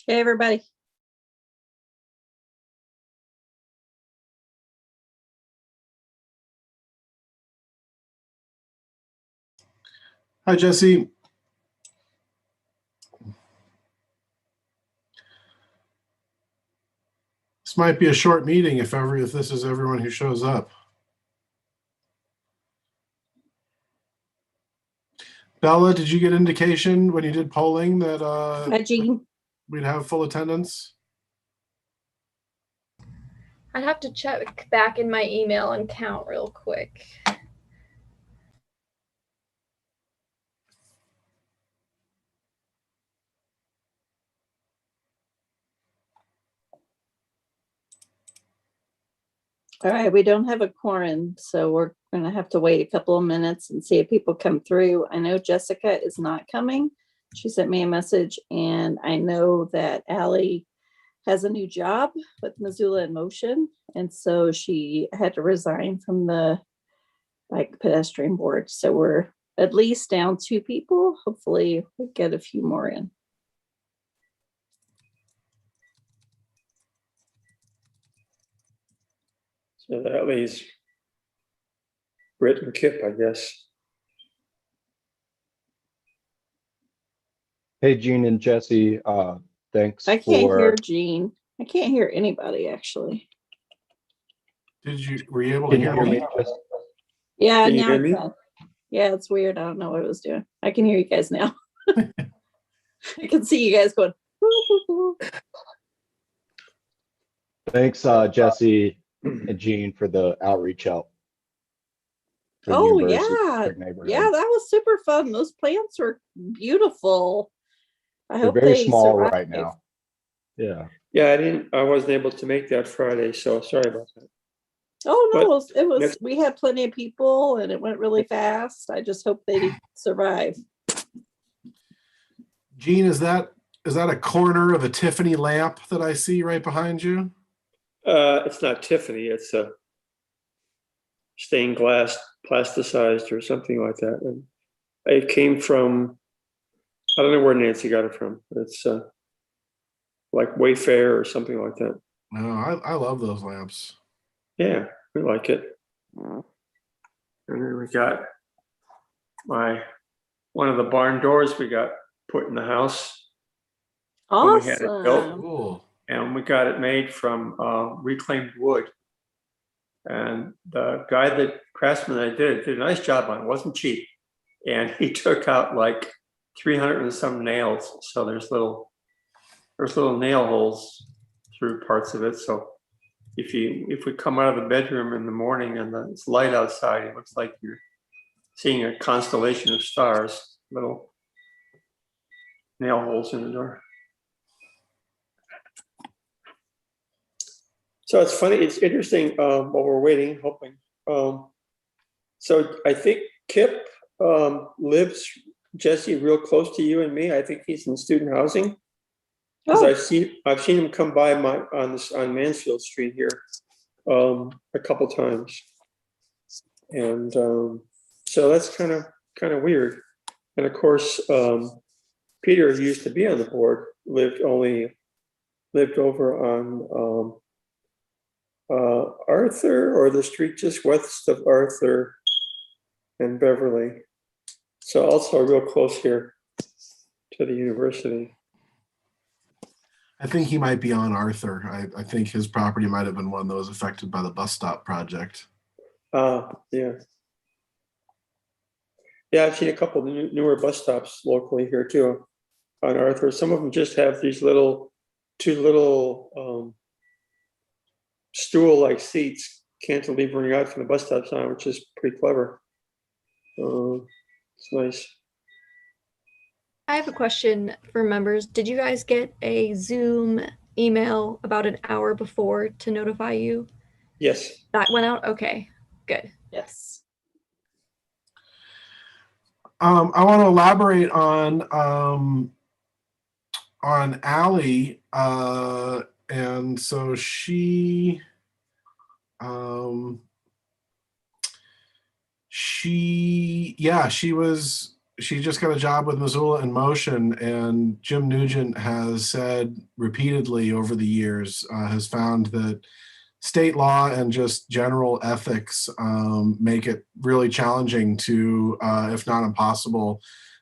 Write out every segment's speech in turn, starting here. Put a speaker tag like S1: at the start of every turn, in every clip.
S1: Hey, everybody.
S2: Hi, Jesse. This might be a short meeting if this is everyone who shows up. Bella, did you get indication when you did polling that
S1: Hi, Jean.
S2: we'd have full attendance?
S3: I'd have to check back in my email and count real quick.
S1: All right, we don't have a quorum, so we're going to have to wait a couple of minutes and see if people come through. I know Jessica is not coming. She sent me a message, and I know that Allie has a new job with Missoula in Motion, and so she had to resign from the pedestrian board. So we're at least down 2 people. Hopefully we'll get a few more in.
S4: So that leaves Britt and Kip, I guess.
S5: Hey, Jean and Jesse, thanks
S1: I can't
S5: for.
S1: hear Jean. I can't hear anybody, actually.
S2: Were you able to
S5: Can you
S2: hear
S5: hear
S2: me?
S5: me?
S1: Yeah,
S4: Can you
S1: now
S4: hear
S1: I
S4: me?
S1: can. Yeah, it's weird. I don't know what it was doing. I can hear you guys now. I can see you guys going. "Woo, woo, woo."
S5: Thanks, Jesse and Jean, for the outreach out. to the
S1: Oh
S5: University
S1: yeah,
S5: District neighborhood.
S1: yeah, that was super fun. Those plants are beautiful. I
S5: They're
S1: hope
S5: very
S1: they
S5: small
S1: survive.
S5: right now. Yeah.
S4: Yeah, I wasn't able to make that Friday, so sorry about that.
S1: Oh no,
S4: But
S1: it was.
S4: next-
S1: We had plenty of people, and it went really fast. I just hope they survive.
S2: Gene, is that a corner of a Tiffany lamp that I see right behind you?
S4: It's not Tiffany, it's a stained glass, plasticized or something like that. And it came from, I don't know where Nancy got it from. It's like Wayfair or something like that.
S2: No, I love those lamps.
S4: Yeah, we like it. And then we got one of the barn doors we got put in the house. When we had it built.
S1: Awesome.
S2: Cool.
S4: And we got it made from reclaimed wood. And the craftsman that did a nice job on it. It wasn't cheap. And he took out like 300 and some nails. So there's little nail holes through parts of it. So if we come out of the bedroom in the morning and it's light outside, it looks like you're seeing a constellation of stars, little nail holes in the door. So it's funny, it's interesting while we're waiting, hoping. So I think Kip lives, Jesse, real close to you and me. I think he's in student housing. Because I've seen him come by on Mansfield Street here a couple times. And so that's kind of weird. And of course, Peter, who used to be on the board, lived over on Arthur, or the street just west of Arthur and Beverly. So also real close here to the university.
S2: I think he might be on Arthur. I think his property might have been one that was affected by the bus stop project.
S4: Yeah. Yeah, I've seen a couple of newer bus stops locally here too on Arthur. Some of them just have these two little stool-like seats cantilevering out from the bus stop sign, which is pretty clever. It's nice.
S3: I have a question for members. Did you guys get a Zoom email about an hour before to notify you?
S4: Yes.
S3: That went out? Okay, good.
S1: Yes.
S2: I want to elaborate on Allie, and so she was she just got a job with Missoula in Motion, and Jim Nugent has said repeatedly over the years, has found that state law and just general ethics make it really challenging to, if not impossible,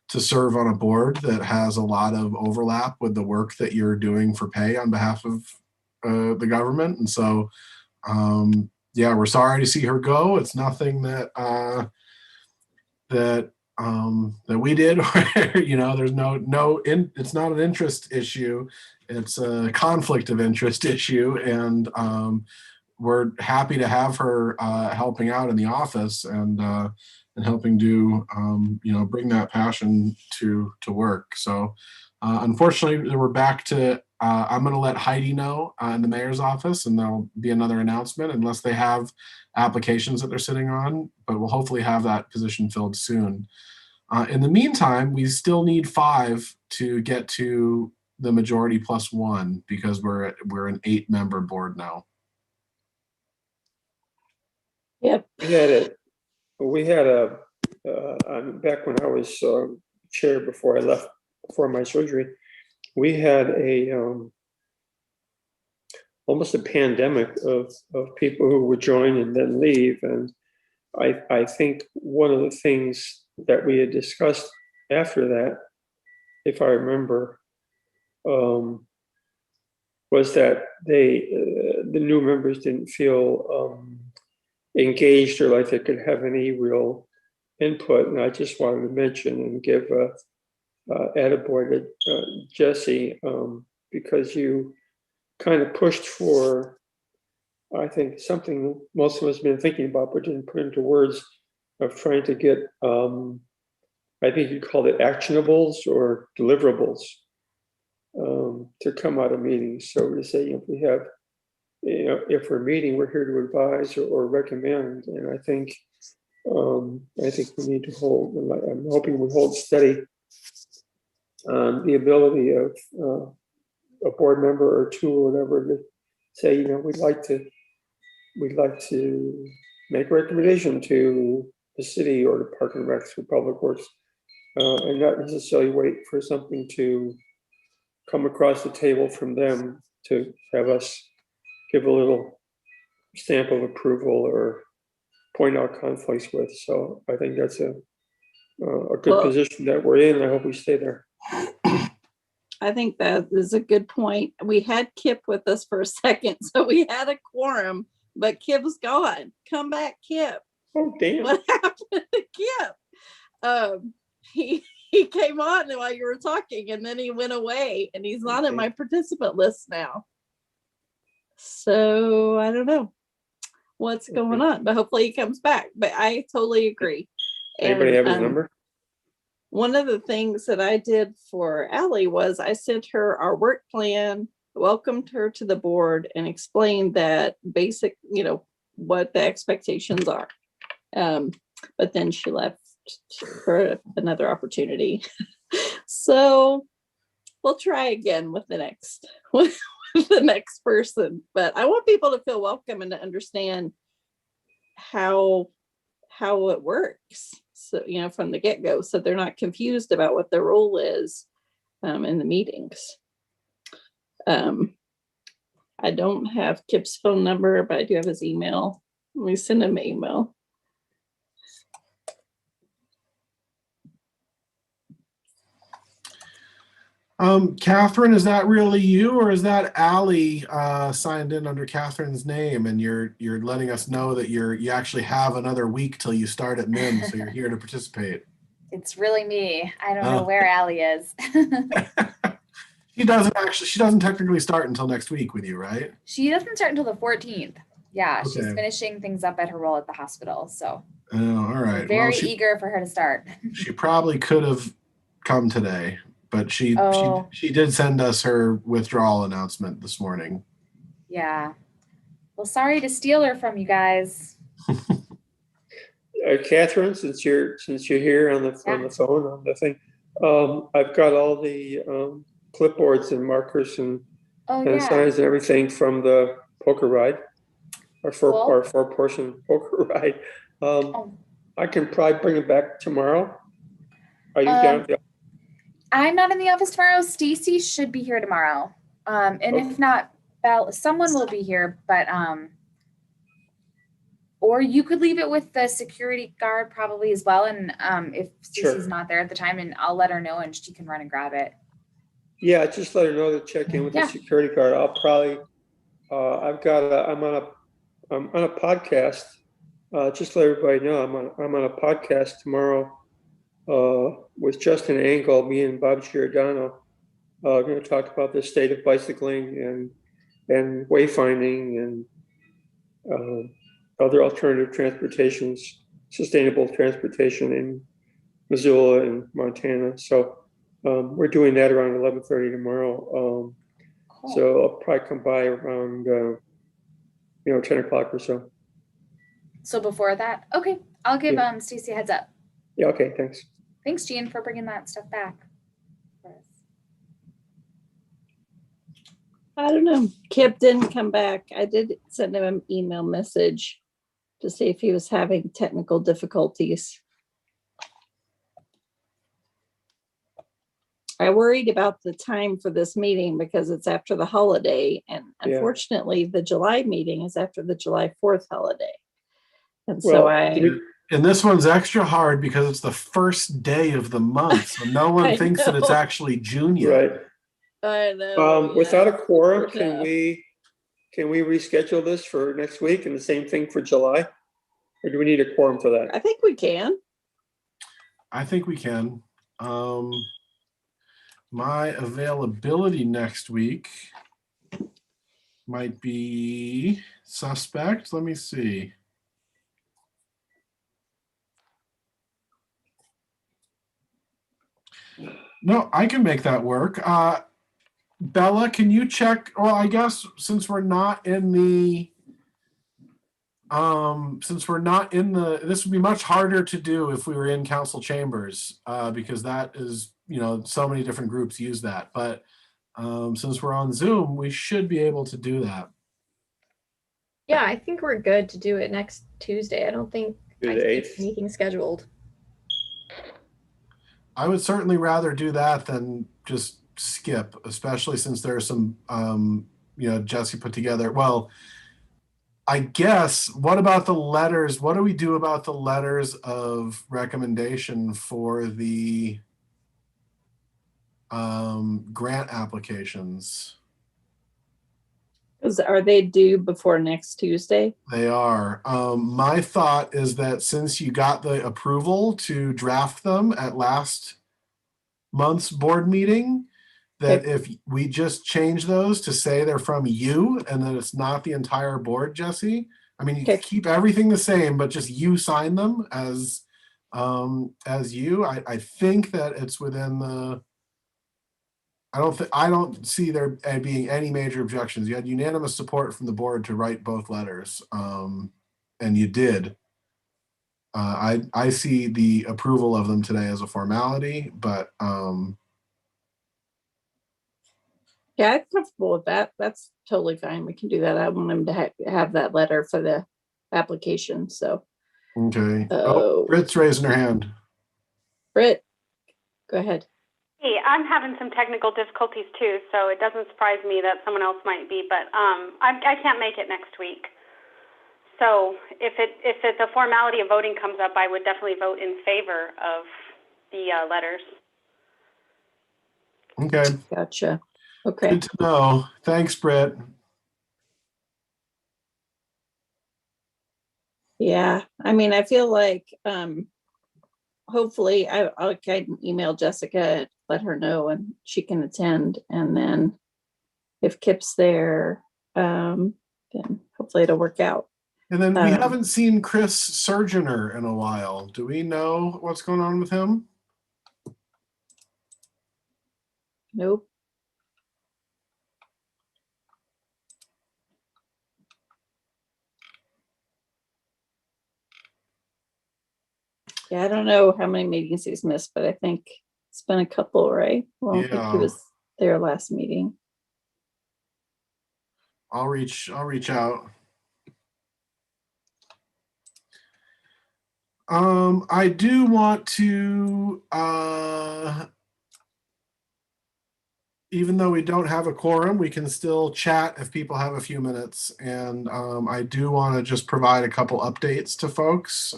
S2: to serve on a board that has a lot of overlap with the work that you're doing for pay on behalf of the government. And so, yeah, we're sorry to see her go. It's nothing that that we did. There's it's not an interest issue. It's a conflict of interest issue, and we're happy to have her helping out in the office and helping do bring that passion to work. So unfortunately, we're back to I'm going to let Heidi know in the mayor's office, and there'll be another announcement unless they have applications that they're sitting on, but we'll hopefully have that position filled soon. In the meantime, we still need 5 to get to the majority plus 1 because we're an 8-member board now.
S1: Yep.
S4: We had a back when I was chair before I left for my surgery, we had almost a pandemic of people who would join and then leave. And I think one of the things that we had discussed after that, if I remember, was that the new members didn't feel engaged or like they could have any real input. And I just wanted to mention and give attaboy to Jesse, because you kind of pushed for, I think, something most of us have been thinking about but didn't put into words, of trying to get, I think you called it actionables or deliverables to come out of meetings. So to say, if we have, if we're meeting, we're here to advise or recommend. And I think we need to hold, I'm hoping we hold steady on the ability of a board member or 2 or whatever to say, we'd like to make a recommendation to the city or the Park and Rec through Public Works, and not necessarily wait for something to come across the table from them to have us give a little stamp of approval or point out conflicts with. So I think that's a good position that we're in. I hope we stay there.
S1: I think that is a good point. We had Kip with us for a second, so we had a quorum, but Kip's gone. Come back, Kip.
S4: Oh, damn.
S1: What happened to Kip? He came on while you were talking, and then he went away, and he's not in my participant list now. So I don't know what's going on, but hopefully he comes back. But I totally agree.
S4: Anybody have his number?
S1: One of the things that I did for Allie was I sent her our work plan, welcomed her to the board, and explained that basic, what the expectations are. But then she left for another opportunity. So we'll try again with the next person. But I want people to feel welcome and to understand how it works. So, from the get-go, so they're not confused about what their role is in the meetings. I don't have Kip's phone number, but I do have his email. Let me send him an email.
S2: Catherine, is that really you, or is that Allie signed in under Catherine's name, and you're letting us know that you actually have another week till you start at MIM, so you're here to participate?
S6: It's really me. I don't know where Allie is.
S2: She doesn't technically start until next week with you, right?
S6: She doesn't start until the 14th. Yeah,
S2: Okay.
S6: She's finishing things up at her role at the hospital. So
S2: Oh, all right.
S6: very eager for her to start.
S2: She probably could have come today, but she did send us her withdrawal announcement this morning.
S6: Yeah. Well, sorry to steal her from you guys.
S4: Catherine, since you're here on the phone on the thing, I've got all the clipboards and markers and signs and everything from the poker ride, our 4-portion poker ride. I can probably bring it back tomorrow. Are you down?
S6: I'm not in the office tomorrow. Stacy should be here tomorrow. And if not, someone will be here, but or you could leave it with the security guard probably as well. And if Stacy's
S4: Sure.
S6: not there at the time, and I'll let her know and she can run and grab it.
S4: Yeah, just let her know to check in with the
S6: Yeah.
S4: security guard. I'll probably, I'm on a podcast. Just let everybody know, I'm on a podcast tomorrow with Justin Angle, me and Bob Giordano. Going to talk about the state of bicycling and wayfinding and other alternative transportations, sustainable transportation in Missoula and Montana. So we're doing that around 11:30 tomorrow.
S6: Cool.
S4: So I'll probably come by around 10 o'clock or so.
S6: So before that, okay, I'll give
S4: Yeah.
S6: Stacy a heads up.
S4: Yeah. Okay. Thanks.
S6: Thanks, Jean, for bringing that stuff back.
S1: I don't know. Kip didn't come back. I did send him an email message to see if he was having technical difficulties. I worried about the time for this meeting because it's after the holiday, and
S4: Yeah.
S1: unfortunately, the July meeting is after the July 4th holiday. And
S4: Well,
S1: so
S2: And this one's extra hard because it's the first day of the month, so no one
S1: I
S2: thinks that it's
S1: know.
S2: actually June yet.
S4: right.
S1: I know.
S4: Without a quorum,
S1: We're tough.
S4: can we reschedule this for next week and the same thing for July? Or do we need a quorum for that?
S1: I think we can.
S2: I think we can. My availability next week might be suspect. Let me see. No, I can make that work. Bella, can you check? Well, I guess since we're not in the this would be much harder to do if we were in council chambers, because that is, so many different groups use that. But since we're on Zoom, we should be able to do that.
S3: Yeah, I think we're good to do it next Tuesday. I don't think
S4: Do
S3: I
S4: the
S3: see
S4: 8th?
S3: anything scheduled.
S2: I would certainly rather do that than just skip, especially since there's some, Jesse put together. Well, I guess, what about the letters? What do we do about the letters of recommendation for the grant applications?
S1: Are they due before next Tuesday?
S2: They are. My thought is that since you got the approval to draft them at last month's board meeting, that if we just change those to say they're from you and that it's not the entire board, Jesse. I mean, you
S1: Okay.
S2: keep everything the same, but just you sign them as you. I think that it's within the. I don't see there being any major objections. You had unanimous support from the board to write both letters, and you did. I see the approval of them today as a formality, but
S1: Yeah, I'm comfortable with that. That's totally fine. We can do that. I want him to have that letter for the application. So,
S2: okay.
S1: Oh.
S2: Britt's raising her hand.
S1: Britt, go ahead.
S7: Hey, I'm having some technical difficulties too, so it doesn't surprise me that someone else might be, but I can't make it next week. So if the formality of voting comes up, I would definitely vote in favor of the letters.
S2: Okay.
S1: Gotcha. Okay.
S2: Good to know. Thanks, Britt.
S1: Yeah. I mean, I feel like hopefully I can email Jessica, let her know, and she can attend. And then if Kip's there, then hopefully it'll work out.
S2: And then we haven't seen Chris Surgeoner in a while. Do we know what's going on with him?
S1: Nope. Yeah, I don't know how many meetings he's missed, but I think it's been a couple, right? Well, I don't think he
S2: Yeah.
S1: was there last meeting.
S2: I'll reach out. I do want to, even though we don't have a quorum, we can still chat if people have a few minutes. And I do want to just provide a couple updates to folks.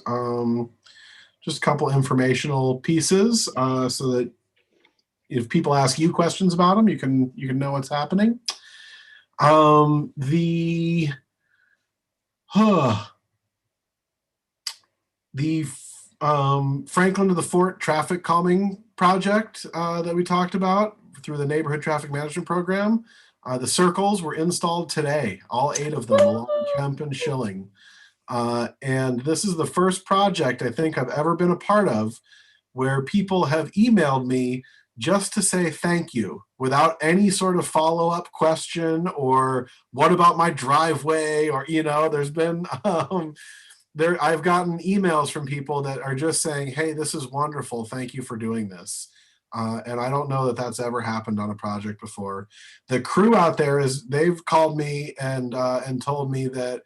S2: Just a couple informational pieces so that if people ask you questions about them, you can know what's happening. The Franklin to the Fort traffic calming project that we talked about through the neighborhood traffic management program. The circles were installed today, all 8 of them along Kemp and Schilling. And this is the first project I think I've ever been a part of where people have emailed me just to say thank you without any sort of follow-up question or what about my driveway, or there's been I've gotten emails from people that are just saying, hey, this is wonderful, thank you for doing this. And I don't know that that's ever happened on a project before. The crew out there they've called me and told me that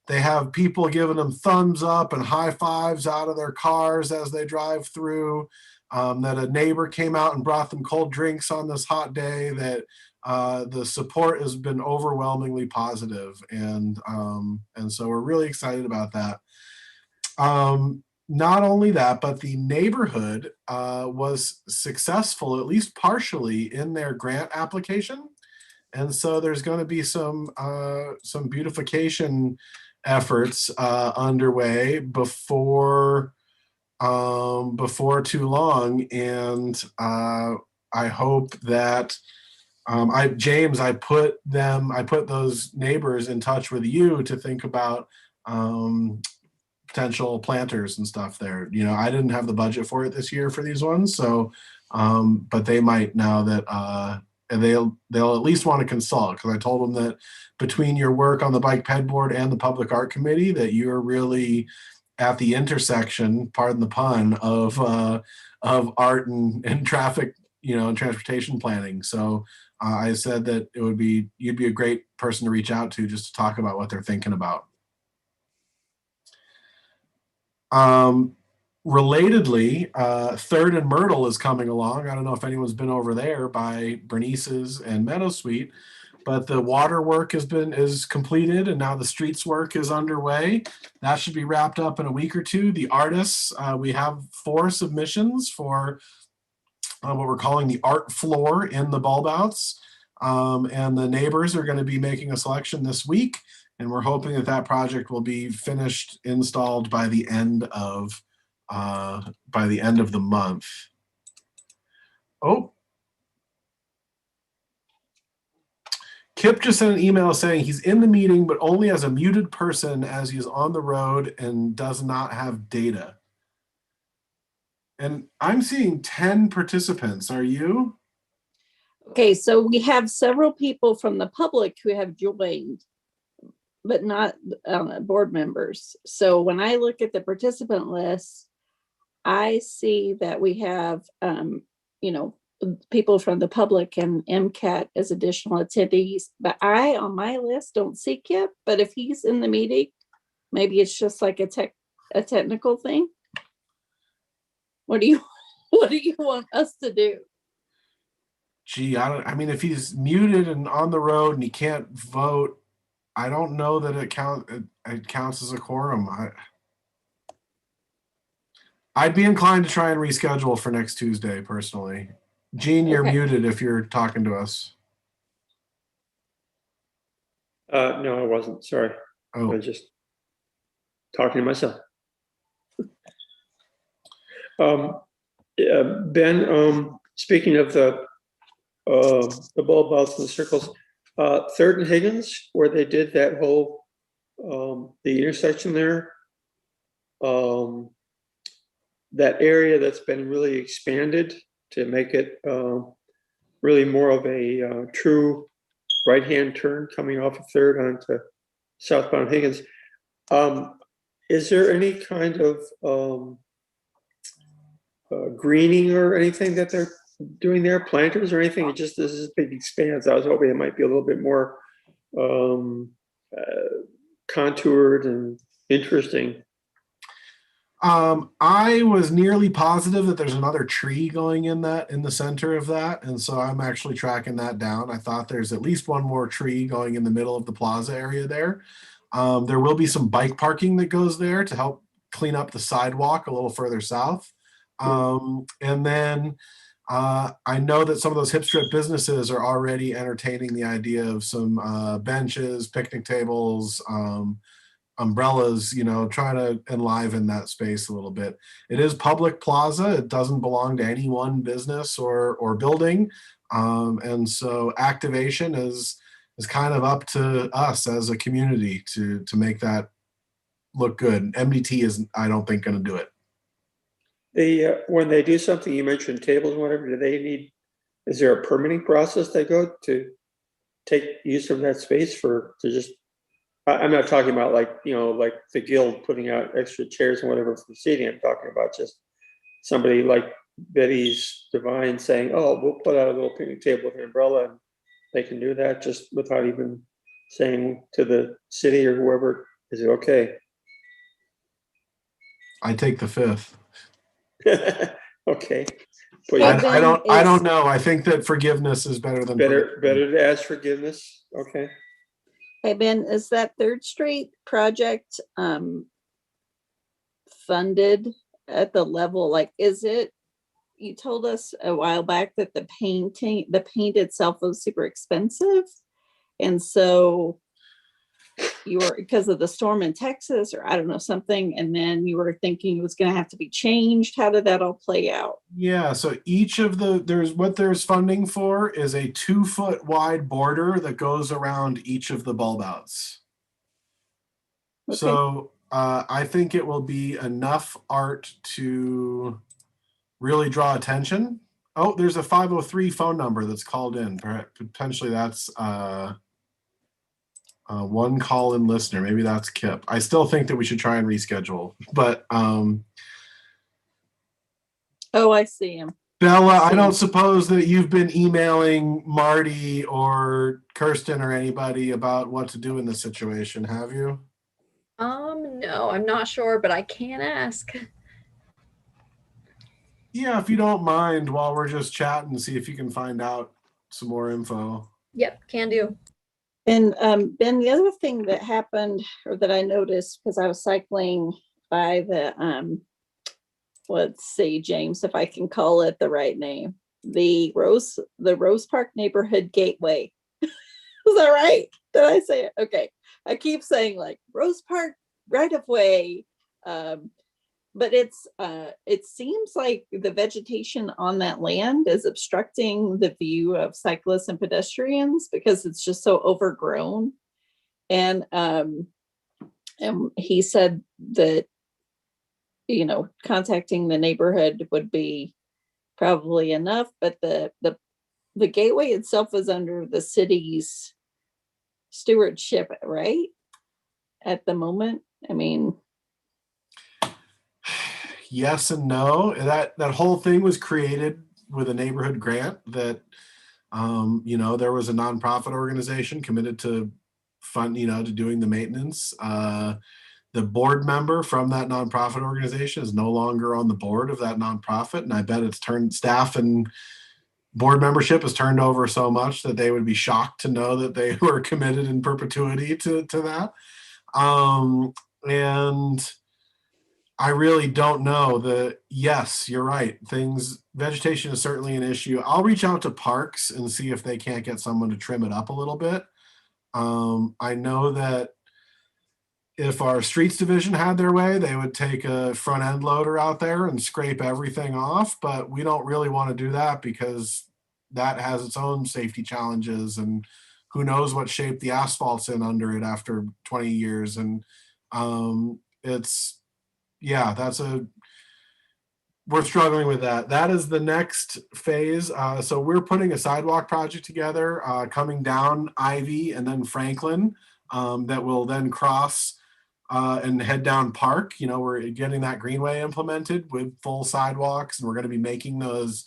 S2: they have people giving them thumbs up and high fives out of their cars as they drive through. That a neighbor came out and brought them cold drinks on this hot day. That the support has been overwhelmingly positive, and so we're really excited about that. Not only that, but the neighborhood was successful, at least partially, in their grant application, and so there's going to be some beautification efforts underway before too long, and I hope that I put those neighbors in touch with you to think about potential planters and stuff there. I didn't have the budget for it this year for these ones, so but they might now that and they'll at least want to consult, because I told them that between your work on the bike ped board and the public art committee that you're really at the intersection, pardon the pun, of art and traffic, and transportation planning. So I said that you'd be a great person to reach out to just to talk about what they're thinking about. Relatedly, Third and Myrtle is coming along. I don't know if anyone's been over there by Bernice's and Meadowsweet, but the water work is completed, and now the streets work is underway. That should be wrapped up in a week or two. The artists, we have 4 submissions for what we're calling the art floor in the bulb outs, and the neighbors are going to be making a selection this week, and we're hoping that project will be finished, installed by the end of the month. Oh, Kip just sent an email saying he's in the meeting, but only as a muted person as he's on the road and does not have data. And I'm seeing 10 participants. Are you?
S1: Okay, so we have several people from the public who have joined, but not board members. So when I look at the participant list, I see that we have, people from the public and MCAT as additional attendees, but I, on my list, don't see Kip, but if he's in the meeting, maybe it's just like a technical thing. What do you want us to do?
S2: Gee, I mean, if he's muted and on the road and he can't vote, I don't know that it counts as a quorum. I'd be inclined to try and reschedule for next Tuesday, personally. Gene, you're muted if you're talking to us.
S4: No, I wasn't. Sorry. I was just talking to myself. Ben, speaking of the bulb outs and the circles, 3rd and Higgins, where they did that whole the intersection there, that area that's been really expanded to make it really more of a true right-hand turn coming off of 3rd onto southbound Higgins. Is there any kind of greening or anything that they're doing there, planters or anything? It just, this is big expanse. I was hoping it might be a little bit more contoured and interesting.
S2: I was nearly positive that there's another tree going in the center of that, and so I'm actually tracking that down. I thought there's at least one more tree going in the middle of the plaza area there. There will be some bike parking that goes there to help clean up the sidewalk a little further south. And then I know that some of those hip strip businesses are already entertaining the idea of some benches, picnic tables, umbrellas, trying to enliven that space a little bit. It is public plaza. It doesn't belong to any one business or building. And so activation is kind of up to us as a community to make that look good. MDT is, I don't think, going to do it.
S4: When they do something, you mentioned tables and whatever, is there a permitting process they go to take use of that space I'm not talking about like the guild putting out extra chairs and whatever for seating. I'm talking about just somebody like Betty's Divine saying, oh, we'll put out a little picnic table with an umbrella, and they can do that just without even saying to the city or whoever, is it okay?
S2: I take the fifth.
S4: Okay.
S2: I don't know. I think that forgiveness is better than
S4: better to ask forgiveness. Okay.
S1: Hey, Ben, is that Third Street project funded at the level, like, is it, you told us a while back that the paint itself was super expensive. And so you were, because of the storm in Texas, or I don't know, something, and then you were thinking it was going to have to be changed. How did that all play out?
S2: Yeah, so each of there's funding for is a 2-foot wide border that goes around each of the bulb outs.
S1: Okay.
S2: So I think it will be enough art to really draw attention. Oh, there's a 503 phone number that's called in. Potentially that's one call-in listener. Maybe that's Kip. I still think that we should try and reschedule, but
S1: oh, I see him.
S2: Bella, I don't suppose that you've been emailing Marty or Kirsten or anybody about what to do in this situation, have you?
S3: No, I'm not sure, but I can ask.
S2: Yeah, if you don't mind, while we're just chatting, see if you can find out some more info.
S3: Yep, can do.
S1: And Ben, the other thing that happened, or that I noticed, because I was cycling by the let's see, James, if I can call it the right name, the Rose Park Neighborhood Gateway. Is that right? Did I say it? Okay. I keep saying like Rose Park right of way. But it seems like the vegetation on that land is obstructing the view of cyclists and pedestrians because it's just so overgrown. And he said that, contacting the neighborhood would be probably enough, but the gateway itself is under the city's stewardship, right? At the moment. I mean,
S2: yes and no. That whole thing was created with a neighborhood grant that there was a nonprofit organization committed to fund, to doing the maintenance. The board member from that nonprofit organization is no longer on the board of that nonprofit, and I bet staff and board membership has turned over so much that they would be shocked to know that they were committed in perpetuity to that. And I really don't know. Yes, you're right. Vegetation is certainly an issue. I'll reach out to Parks and see if they can't get someone to trim it up a little bit. I know that if our streets division had their way, they would take a front end loader out there and scrape everything off, but we don't really want to do that because that has its own safety challenges, and who knows what shape the asphalt's in under it after 20 years. And we're struggling with that. That is the next phase. So we're putting a sidewalk project together, coming down Ivy and then Franklin, that will then cross and head down Park. We're getting that greenway implemented with full sidewalks, and we're going to be making those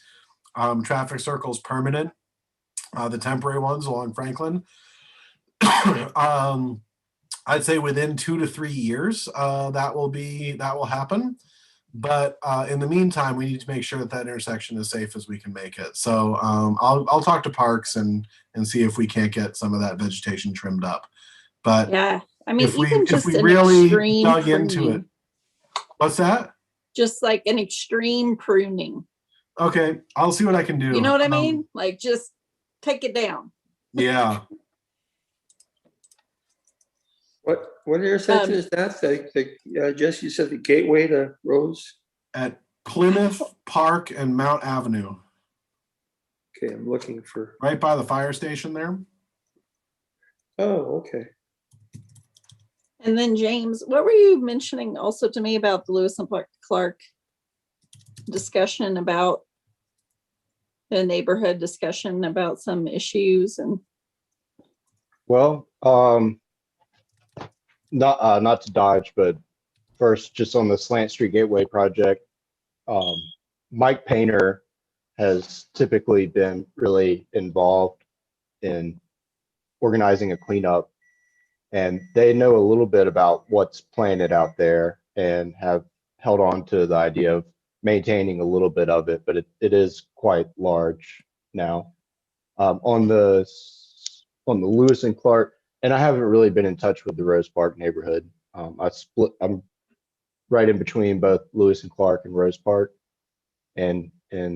S2: traffic circles permanent, the temporary ones along Franklin. I'd say within 2 to 3 years, that will happen. But in the meantime, we need to make sure that that intersection is safe as we can make it. So I'll talk to Parks and see if we can't get some of that vegetation trimmed up. But
S1: Yeah, I mean,
S2: if we
S1: even just an
S2: really
S1: extreme
S2: dug into it,
S1: pruning,
S2: what's that?
S1: just like an extreme pruning.
S2: Okay, I'll see what I can do.
S1: You know what I mean? Like just take it down.
S2: Yeah.
S4: What intersection is that? Jess, you said the gateway to Rose?
S2: At Plymouth Park and Mount Avenue,
S4: Okay, I'm looking for,
S2: right by the fire station there.
S4: oh, okay.
S1: And then James, what were you mentioning also to me about the Lewis and Clark discussion about the neighborhood discussion about some issues and
S5: Well, not to dodge, but first, just on the Slant Street Gateway project, Mike Painter has typically been really involved in organizing a cleanup, and they know a little bit about what's planted out there and have held on to the idea of maintaining a little bit of it, but it is quite large now. On the Lewis and Clark, and I haven't really been in touch with the Rose Park neighborhood. I'm right in between both Lewis and Clark and Rose Park, and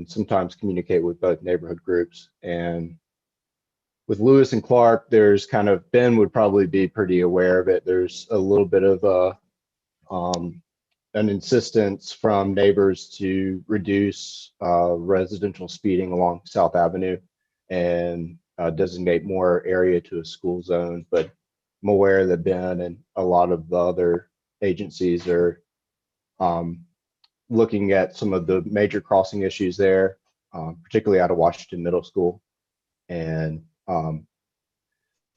S5: sometimes communicate with both neighborhood groups. And with Lewis and Clark, there's kind of, Ben would probably be pretty aware of it. There's a little bit of an insistence from neighbors to reduce residential speeding along South Avenue and designate more area to a school zone. But I'm aware that Ben and a lot of the other agencies are looking at some of the major crossing issues there, particularly out of Washington Middle School. And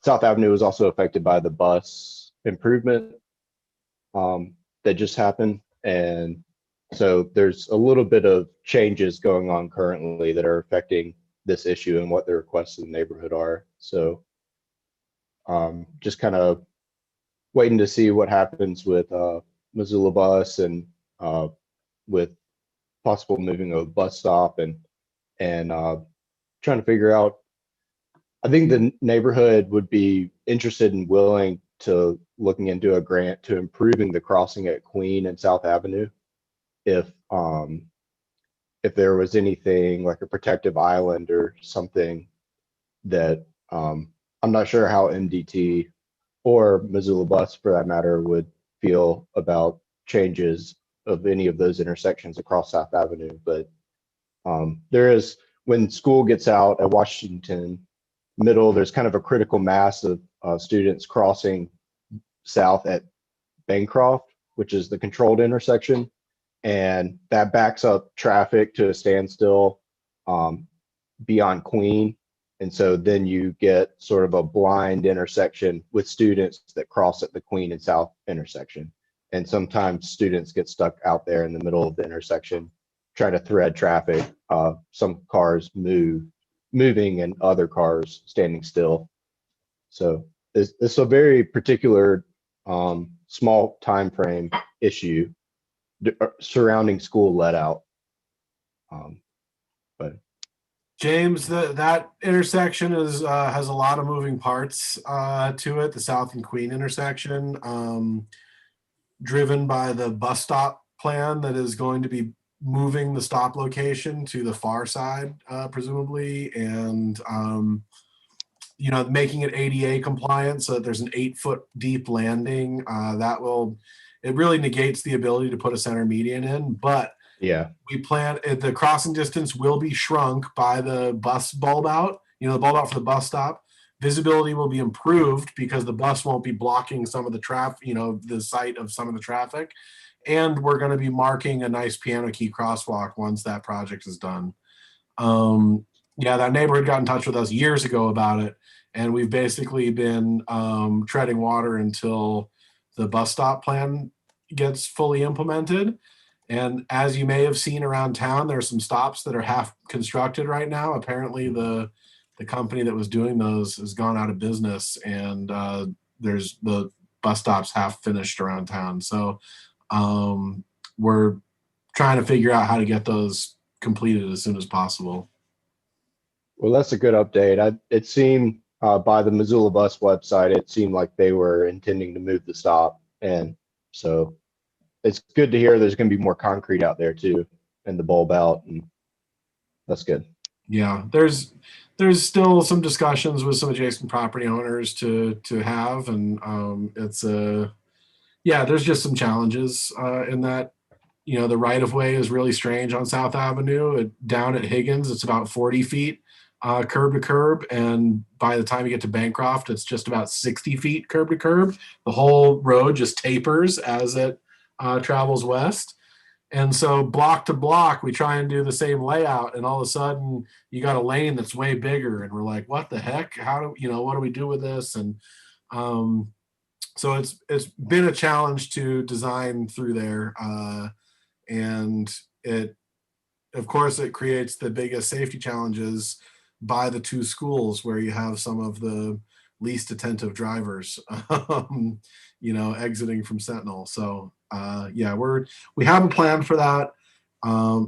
S5: South Avenue was also affected by the bus improvement that just happened. And so there's a little bit of changes going on currently that are affecting this issue and what the requests in the neighborhood are. So just kind of waiting to see what happens with Missoula bus and with possible moving of the bus stop and trying to figure out. I think the neighborhood would be interested and willing to looking into a grant to improving the crossing at Queen and South Avenue. If there was anything like a protective island or something that I'm not sure how MDT or Missoula bus for that matter would feel about changes of any of those intersections across South Avenue. But there is, when school gets out at Washington Middle, there's kind of a critical mass of students crossing south at Bancroft, which is the controlled intersection, and that backs up traffic to a standstill beyond Queen. And so then you get sort of a blind intersection with students that cross at the Queen and South intersection. And sometimes students get stuck out there in the middle of the intersection, try to thread traffic. Some cars moving and other cars standing still. So it's a very particular small time frame issue surrounding school let out. But
S2: James, that intersection is has a lot of moving parts to it. The South and Queen intersection, driven by the bus stop plan that is going to be moving the stop location to the far side, presumably, and making it ADA compliant so that there's an 8-foot deep landing. It really negates the ability to put a center median in, but
S5: yeah,
S2: we plan the crossing distance will be shrunk by the bus bulb out, the bulb out for the bus stop. Visibility will be improved because the bus won't be blocking some of the traffic, the site of some of the traffic. And we're going to be marking a nice piano key crosswalk once that project is done. That neighborhood got in touch with us years ago about it. And we've basically been treading water until the bus stop plan gets fully implemented. And as you may have seen around town, there are some stops that are half constructed right now. Apparently the company that was doing those has gone out of business, and there's the bus stops half finished around town. So we're trying to figure out how to get those completed as soon as possible.
S5: Well, that's a good update. It seemed by the Missoula bus website, it seemed like they were intending to move the stop. And so it's good to hear there's going to be more concrete out there too, and the bulb out, and that's good.
S2: Yeah, there's still some discussions with some adjacent property owners to have, and it's yeah, there's just some challenges in that. You know, the right of way is really strange on South Avenue. Down at Higgins, it's about 40 feet curb to curb, and by the time you get to Bancroft, it's just about 60 feet curb to curb. The whole road just tapers as it travels west. And so block to block, we try and do the same layout, and all of a sudden you got a lane that's way bigger, and we're like, what the heck? How do what do we do with this? And so it's been a challenge to design through there, and it, of course, it creates the biggest safety challenges by the two schools where you have some of the least attentive drivers, exiting from Sentinel. So yeah, we have a plan for that.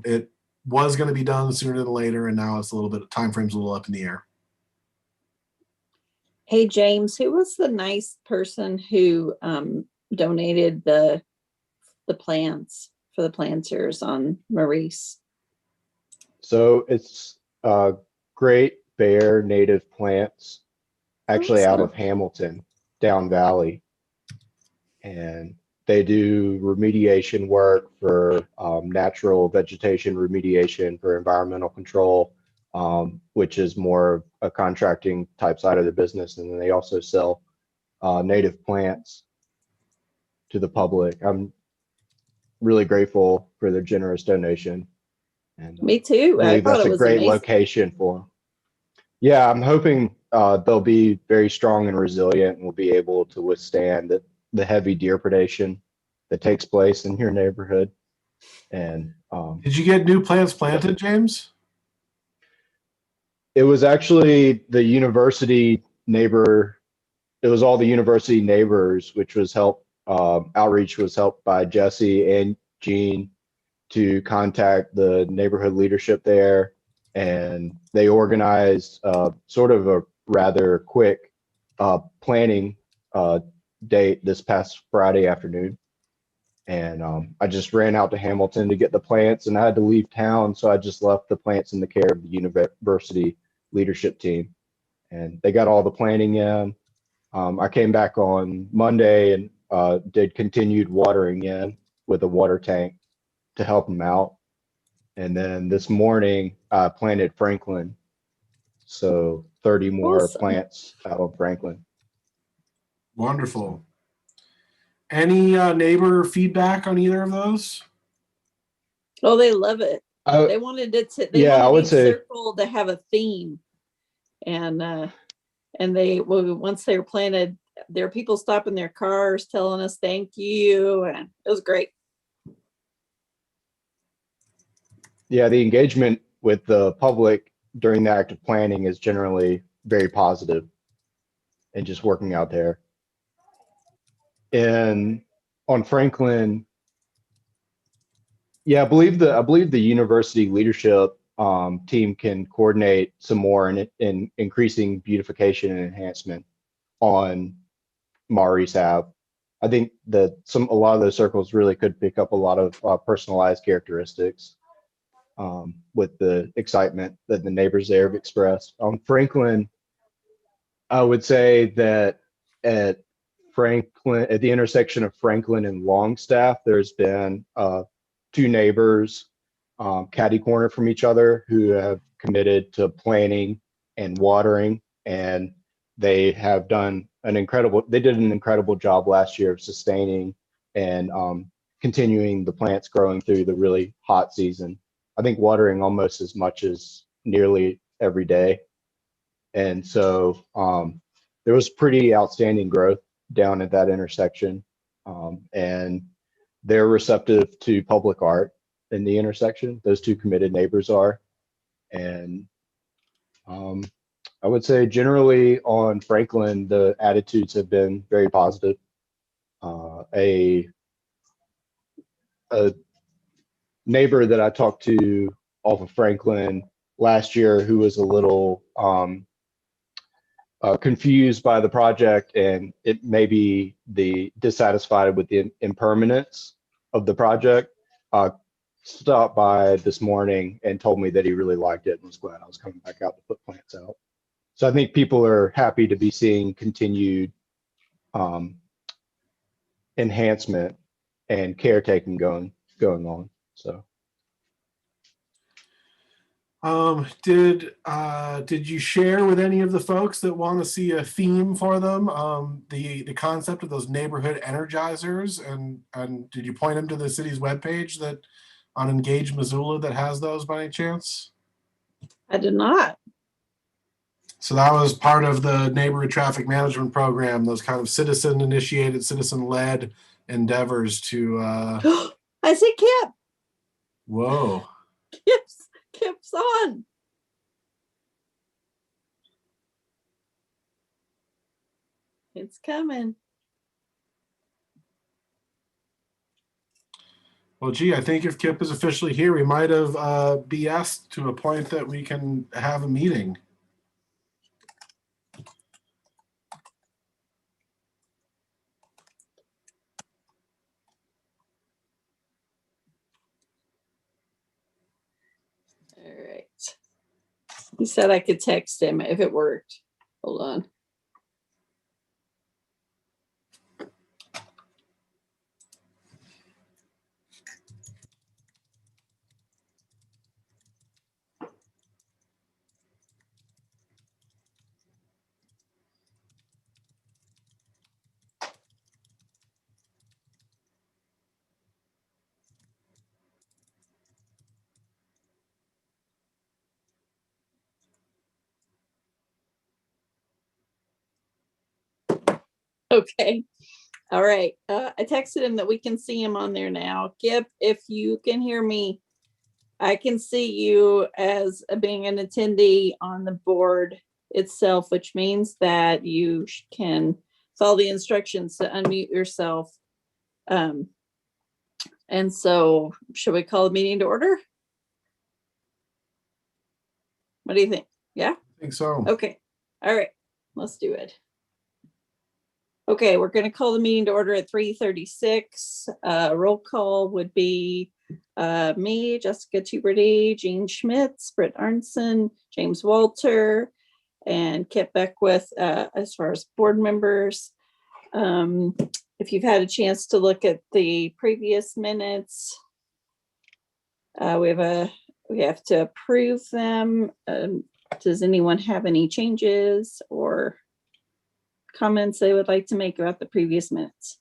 S2: It was going to be done sooner than later, and now it's a little bit, time frame's a little up in the air.
S1: Hey, James, who was the nice person who donated the plants for the planters on Maurice?
S5: So it's Great Bear Native Plants, actually out of Hamilton, down valley. And they do remediation work for natural vegetation remediation, for environmental control, which is more of a contracting type side of the business. And then they also sell native plants to the public. I'm really grateful for their generous donation. And
S1: Me too.
S5: I
S1: I
S5: believe
S1: thought
S5: that's
S1: it
S5: a
S1: was
S5: great
S1: amazing.
S5: location for them. Yeah, I'm hoping they'll be very strong and resilient and will be able to withstand the heavy deer predation that takes place in your neighborhood. And
S2: Did you get new plants planted, James?
S5: it was actually the university neighbor. It was all the university neighbors, which was outreach was helped by Jesse and Jean to contact the neighborhood leadership there. And they organized sort of a rather quick planning date this past Friday afternoon. And I just ran out to Hamilton to get the plants, and I had to leave town, so I just left the plants in the care of the university leadership team. And they got all the planting in. I came back on Monday and did continued watering in with a water tank to help them out. And then this morning, I planted Franklin. So 30 more
S1: Awesome.
S5: plants out on Franklin.
S2: Wonderful. Any neighbor feedback on either of those?
S1: Oh, they love it. They wanted it to. They
S5: Yeah, I
S1: wanted
S5: would
S1: each
S5: say-
S1: circle to have a theme, and once they were planted, there were people stopping their cars telling us thank you, and it was great.
S5: Yeah, the engagement with the public during the act of planning is generally very positive and just working out there. And on Franklin, yeah, I believe the university leadership team can coordinate some more in increasing beautification and enhancement on Maurice Ave. I think that a lot of those circles really could pick up a lot of personalized characteristics with the excitement that the neighbors there have expressed. On Franklin, I would say that at the intersection of Franklin and Longstaff, there's been two neighbors catty corner from each other who have committed to planting and watering, and they did an incredible job last year of sustaining and continuing the plants growing through the really hot season. I think watering almost as much as nearly every day. And so there was pretty outstanding growth down at that intersection. And they're receptive to public art in the intersection. Those two committed neighbors are. And I would say generally on Franklin, the attitudes have been very positive. A neighbor that I talked to off of Franklin last year who was a little confused by the project, and it may be the dissatisfied with the impermanence of the project, stopped by this morning and told me that he really liked it and was glad I was coming back out to put plants out. So I think people are happy to be seeing continued enhancement and caretaking going on. So
S2: did you share with any of the folks that want to see a theme for them, the concept of those neighborhood energizers, and did you point them to the city's webpage that on Engage Missoula that has those by any chance?
S1: I did not.
S2: So that was part of the neighborhood traffic management program, those kind of citizen initiated, citizen led endeavors to
S1: I see Kip.
S2: whoa.
S1: Kip's on. It's coming.
S2: Well, gee, I think if Kip is officially here, we might have BS'd to a point that we can have a meeting.
S1: All right. He said I could text him if it worked. Hold on. Okay. All right. I texted him that we can see him on there now. Kip, if you can hear me, I can see you as being an attendee on the board itself, which means that you can follow the instructions to unmute yourself. And so should we call the meeting to order? What do you think? Yeah?
S2: I think so.
S1: Okay. All right. Let's do it. Okay, we're going to call the meeting to order at 3:36. Roll call would be me, Jessica Tuberty, Jean Schmitz, Britt Arnson, James Walter, and Kip Beckwith as far as board members. If you've had a chance to look at the previous minutes, we have to approve them. Does anyone have any changes or comments they would like to make about the previous minutes?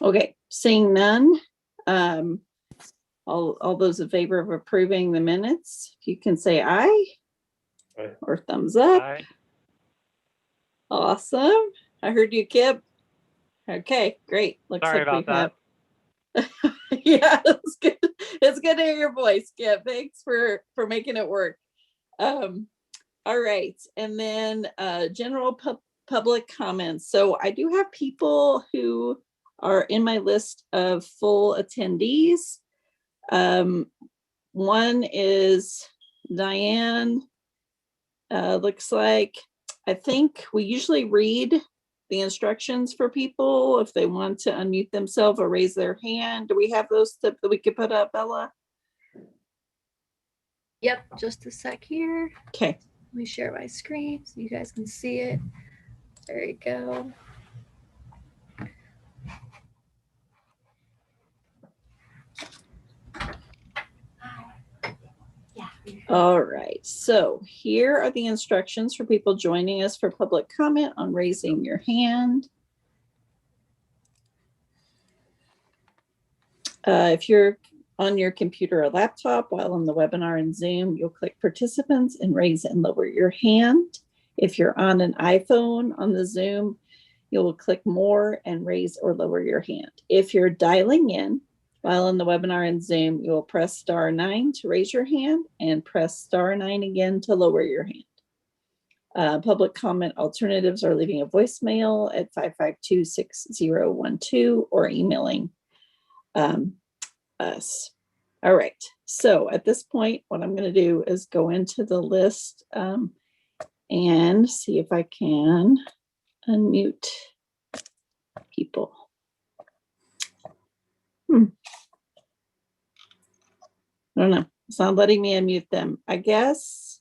S1: Okay, seeing none. All those in favor of approving the minutes, if you can say aye.
S4: Aye.
S1: Or thumbs up.
S8: Aye.
S1: Awesome. I heard you, Kip. Okay, great. Looks
S8: Sorry
S1: like
S8: about
S1: we have. Yeah, it's good. It's good to hear your voice, Kip. Thanks for making it work. All right, and then general public comments. So I do have people who are in my list of full attendees. One is Diane. Looks like, I think we usually read the instructions for people if they want to unmute themselves or raise their hand. Do we have those that we could put up, Bella?
S3: Yep, just a sec here.
S1: Okay.
S3: Let me share my screen so you guys can see it. There you go.
S1: All right, so here are the instructions for people joining us for public comment on raising your hand. If you're on your computer or laptop while on the webinar in Zoom, you'll click participants and raise and lower your hand. If you're on an iPhone on the Zoom, you'll click more and raise or lower your hand. If you're dialing in while on the webinar in Zoom, you will press *9 to raise your hand and press *9 again to lower your hand. Public comment alternatives are leaving a voicemail at 552-6012 or emailing us. All right, so at this point, what I'm gonna do is go into the list and see if I can unmute people. I don't know, it's not letting me unmute them. I guess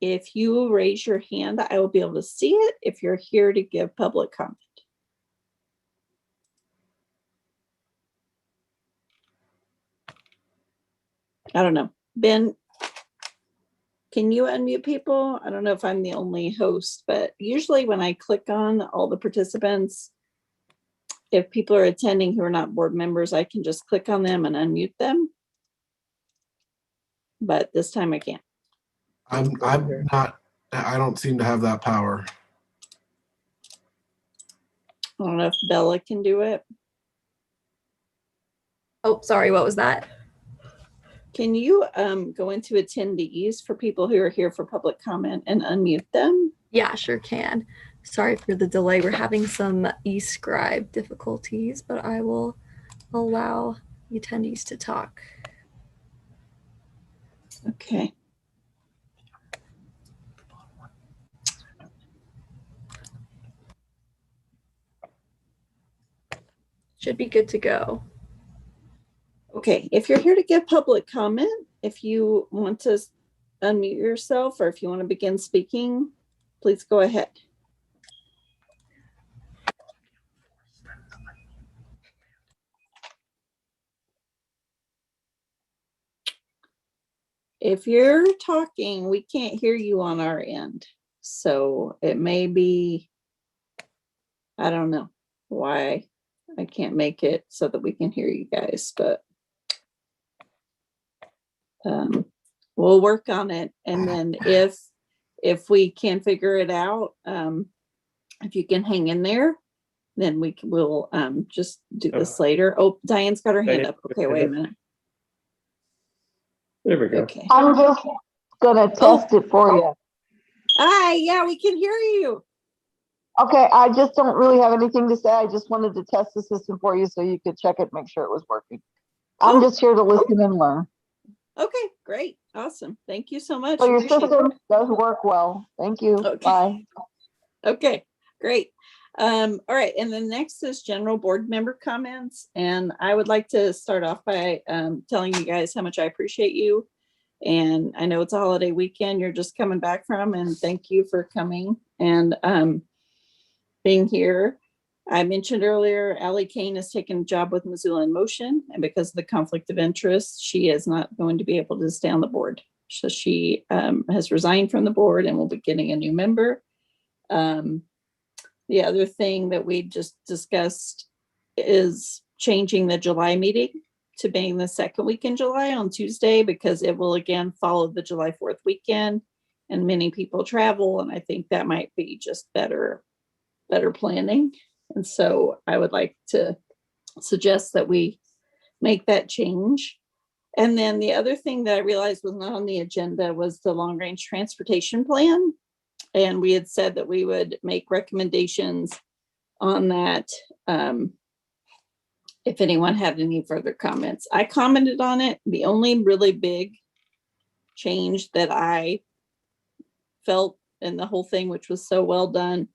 S1: if you raise your hand, I will be able to see it if you're here to give public comment. I don't know. Ben, can you unmute people? I don't know if I'm the only host, but usually when I click on all the participants, if people are attending who are not board members, I can just click on them and unmute them. But this time I can't.
S2: I'm not, I don't seem to have that power.
S1: I don't know if Bella can do it.
S3: Oh, sorry, what was that?
S1: Can you go into attendees for people who are here for public comment and unmute them?
S3: Yeah, sure can. Sorry for the delay. We're having some e-scribe difficulties, but I will allow the attendees to talk.
S1: Okay.
S3: Should be good to go.
S1: Okay, if you're here to give public comment, if you want to unmute yourself or if you want to begin speaking, please go ahead. If you're talking, we can't hear you on our end. So it may be, I don't know why I can't make it so that we can hear you guys, but we'll work on it. And then if we can figure it out, if you can hang in there, then we'll just do this later. Oh, Diane's got her hand up. Okay, wait a minute.
S4: There we go.
S1: Okay.
S8: I'm just gonna test it for you.
S1: Hi, yeah, we can hear you.
S8: Okay, I just don't really have anything to say. I just wanted to test the system for you so you could check it, make sure it was working. I'm just here to listen and learn.
S1: Okay, great. Awesome. Thank you so much.
S8: So your
S1: Appreciate
S8: system
S1: it.
S8: does work well. Thank you.
S1: Okay.
S8: Bye.
S1: Okay, great. All right, and then next is general board member comments. And I would like to start off by telling you guys how much I appreciate you. And I know it's a holiday weekend you're just coming back from, and thank you for coming and being here. I mentioned earlier, Allie Kane has taken a job with Missoula in Motion, and because of the conflict of interest, she is not going to be able to stay on the board. So she has resigned from the board and will be getting a new member. The other thing that we just discussed is changing the July meeting to being the second week in July on Tuesday, because it will again follow the July 4th weekend and many people travel. And I think that might be just better planning. And so I would like to suggest that we make that change. And then the other thing that I realized was not on the agenda was the long range transportation plan. And we had said that we would make recommendations on that if anyone had any further comments. I commented on it. The only really big change that I felt in the whole thing, which was so well done,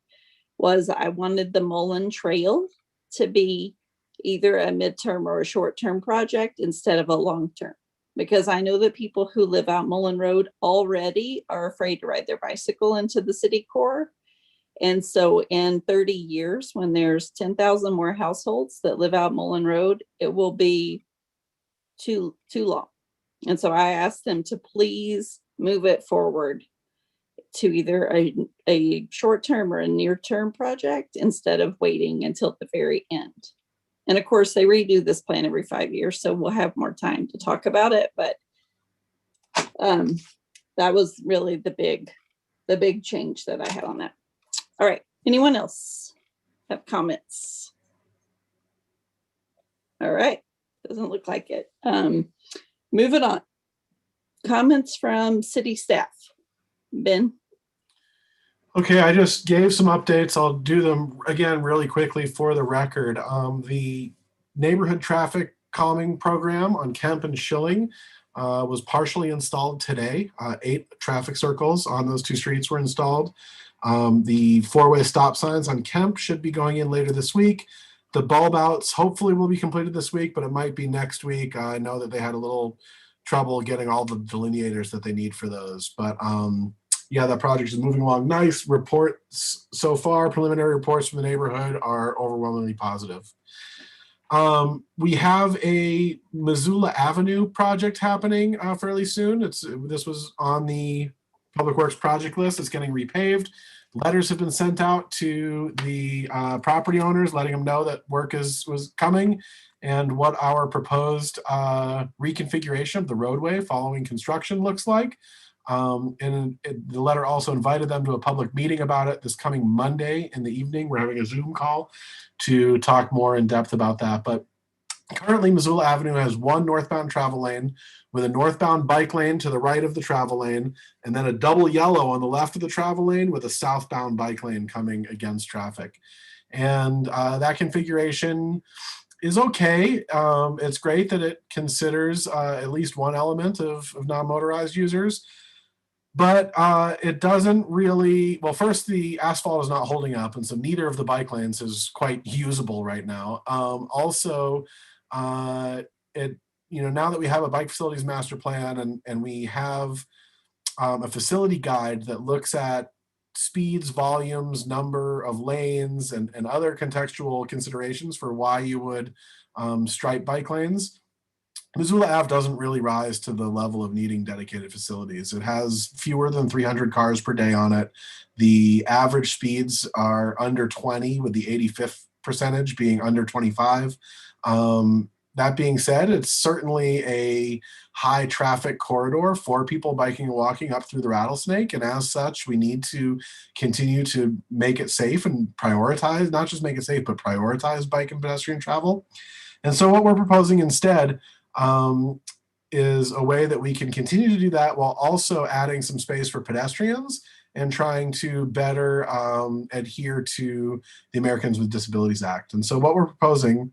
S1: was I wanted the Mullen Trail to be either a midterm or a short-term project instead of a long-term. Because I know that people who live out Mullen Road already are afraid to ride their bicycle into the city core. And so in 30 years, when there's 10,000 more households that live out Mullen Road, it will be too long. And so I asked them to please move it forward to either a short-term or a near-term project instead of waiting until the very end. And of course, they redo this plan every 5 years, so we'll have more time to talk about it. But that was really the big change that I had on that. All right, anyone else have comments? All right, doesn't look like it. Moving on. Comments from city staff. Ben?
S2: Okay, I just gave some updates. I'll do them again really quickly for the record. The neighborhood traffic calming program on Kemp and Schilling was partially installed today. 8 traffic circles on those 2 streets were installed. The 4-way stop signs on Kemp should be going in later this week. The bulb outs hopefully will be completed this week, but it might be next week. I know that they had a little trouble getting all the delineators that they need for those. But yeah, that project is moving along. Nice reports so far. Preliminary reports from the neighborhood are overwhelmingly positive. We have a Missoula Avenue project happening fairly soon. This was on the Public Works project list. It's getting repaved. Letters have been sent out to the property owners, letting them know that work was coming and what our proposed reconfiguration of the roadway following construction looks like. The letter also invited them to a public meeting about it this coming Monday in the evening. We're having a Zoom call to talk more in depth about that. But currently, Missoula Avenue has 1 northbound travel lane with a northbound bike lane to the right of the travel lane, and then a double yellow on the left of the travel lane with a southbound bike lane coming against traffic. And that configuration is okay. It's great that it considers at least one element of non-motorized users, but it doesn't really, well, first, the asphalt is not holding up, and so neither of the bike lanes is quite usable right now. Also, now that we have a bike facilities master plan and we have a facility guide that looks at speeds, volumes, number of lanes, and other contextual considerations for why you would stripe bike lanes, Missoula Ave doesn't really rise to the level of needing dedicated facilities. It has fewer than 300 cars per day on it. The average speeds are under 20, with the 85th percentage being under 25. That being said, it's certainly a high traffic corridor for people biking and walking up through the Rattlesnake. And as such, we need to continue to make it safe and prioritize, not just make it safe, but prioritize bike and pedestrian travel. And so what we're proposing instead is a way that we can continue to do that while also adding some space for pedestrians and trying to better adhere to the Americans with Disabilities Act. And so what we're proposing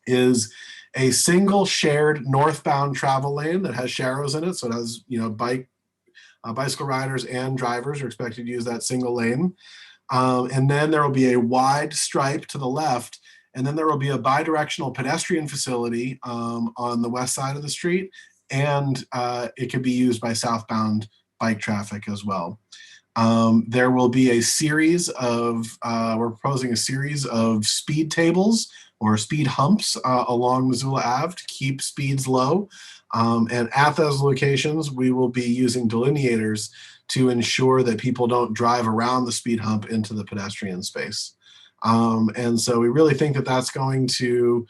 S2: is a single shared northbound travel lane that has sharrows in it. So it has, bicycle riders and drivers are expected to use that single lane. And then there will be a wide stripe to the left. And then there will be a bidirectional pedestrian facility on the west side of the street. And it could be used by southbound bike traffic as well. There will be a series of, we're proposing a series of speed tables or speed humps along Missoula Ave to keep speeds low. And at those locations, we will be using delineators to ensure that people don't drive around the speed hump into the pedestrian space. And so we really think that that's going to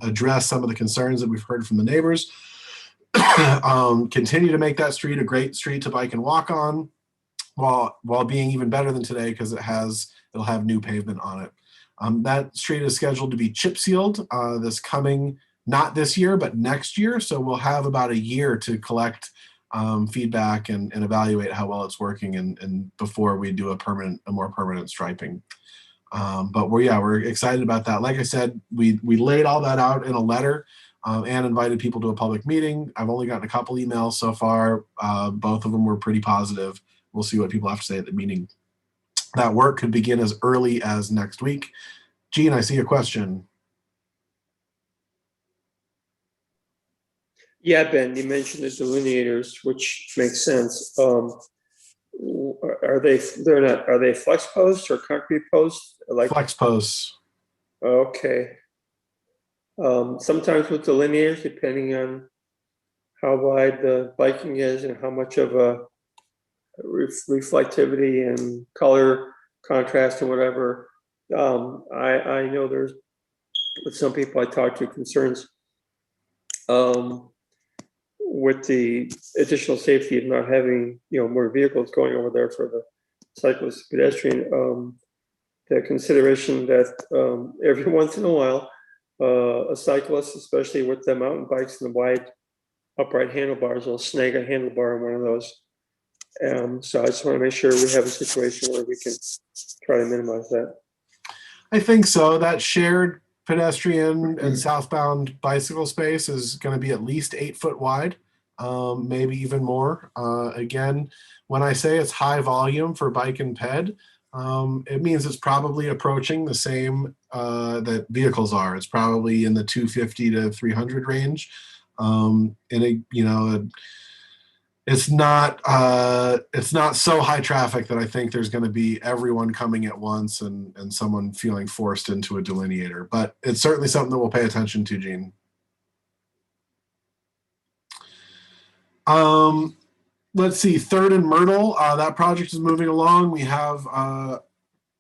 S2: address some of the concerns that we've heard from the neighbors. Continue to make that street a great street to bike and walk on, while being even better than today because it'll have new pavement on it. That street is scheduled to be chip sealed this coming, not this year, but next year. So we'll have about a year to collect feedback and evaluate how well it's working and before we do a more permanent striping. But we're excited about that. Like I said, we laid all that out in a letter and invited people to a public meeting. I've only gotten a couple emails so far. Both of them were pretty positive. We'll see what people have to say at the meeting. That work could begin as early as next week. Gene, I see a question.
S4: Yeah, Ben, you mentioned the delineators, which makes sense. Are they flex posts or concrete posts? Like
S2: flex posts.
S4: Okay. Sometimes with delineators, depending on how wide the biking is and how much of a reflectivity and color contrast and whatever. I know there's, with some people I talk to, concerns with the additional safety of not having more vehicles going over there for the cyclist pedestrian. The consideration that every once in a while a cyclist, especially with the mountain bikes and the wide upright handlebars, will snag a handlebar on one of those. So I just want to make sure we have a situation where we can try to minimize that.
S2: I think so. That shared pedestrian and southbound bicycle space is going to be at least 8 foot wide, maybe even more. Again, when I say it's high volume for bike and ped, it means it's probably approaching the same that vehicles are. It's probably in the 250 to 300 range. And it's not so high traffic that I think there's going to be everyone coming at once and someone feeling forced into a delineator. But it's certainly something that we'll pay attention to, Gene. Let's see, 3rd and Myrtle. That project is moving along. We have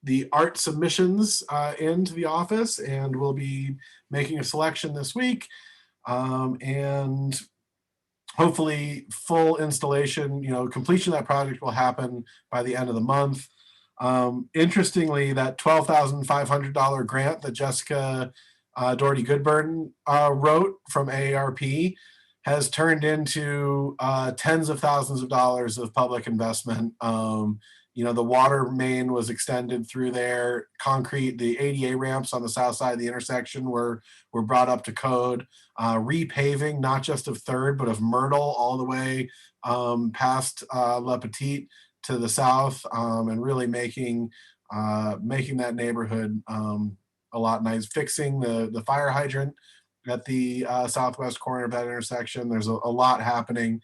S2: the art submissions into the office, and we'll be making a selection this week. And hopefully full installation, completion of that project will happen by the end of the month. Interestingly, that $12,500 grant that Jessica Doherty Goodburn wrote from AARP has turned into tens of thousands of dollars of public investment. The water main was extended through there. Concrete, the ADA ramps on the south side of the intersection were brought up to code. Repaving, not just of 3rd, but of Myrtle all the way past La Petite to the south, and really making that neighborhood a lot nice. Fixing the fire hydrant at the southwest corner of that intersection. There's a lot happening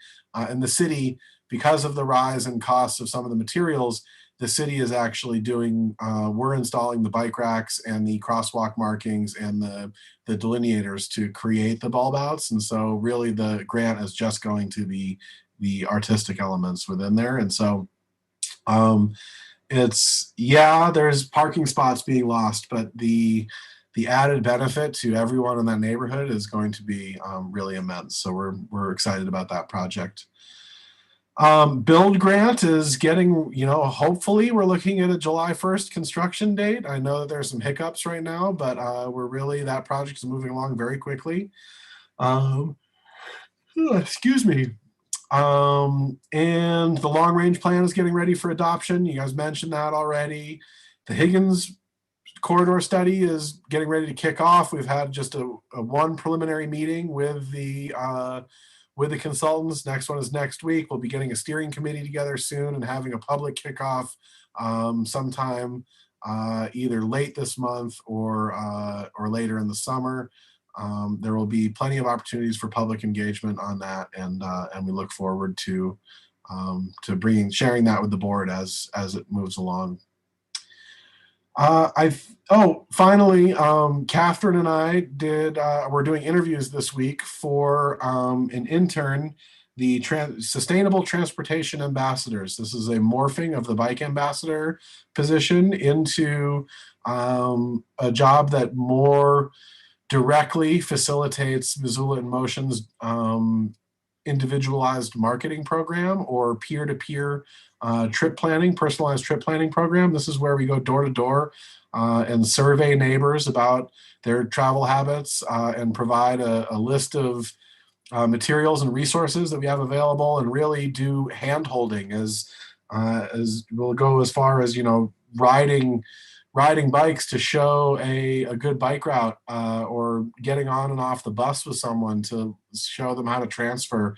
S2: in the city. Because of the rise in costs of some of the materials, the city is actually we're installing the bike racks and the crosswalk markings and the delineators to create the bulb outs. And so really the grant is just going to be the artistic elements within there. And so there's parking spots being lost, but the added benefit to everyone in that neighborhood is going to be really immense. So we're excited about that project. Build grant is getting, hopefully we're looking at a July 1st construction date. I know that there's some hiccups right now, but that project is moving along very quickly. Excuse me. And the long range plan is getting ready for adoption. You guys mentioned that already. The Higgins corridor study is getting ready to kick off. We've had just a one preliminary meeting with the consultants. Next one is next week. We'll be getting a steering committee together soon and having a public kickoff sometime either late this month or later in the summer. There will be plenty of opportunities for public engagement on that, and we look forward to sharing that with the board as it moves along. Finally, Catherine and I we're doing interviews this week for an intern, the Sustainable Transportation Ambassadors. This is a morphing of the bike ambassador position into a job that more directly facilitates Missoula in Motion's individualized marketing program or peer-to-peer personalized trip planning program. This is where we go door to door and survey neighbors about their travel habits and provide a list of materials and resources that we have available, and really do hand holding as we'll go as far as riding bikes to show a good bike route or getting on and off the bus with someone to show them how to transfer.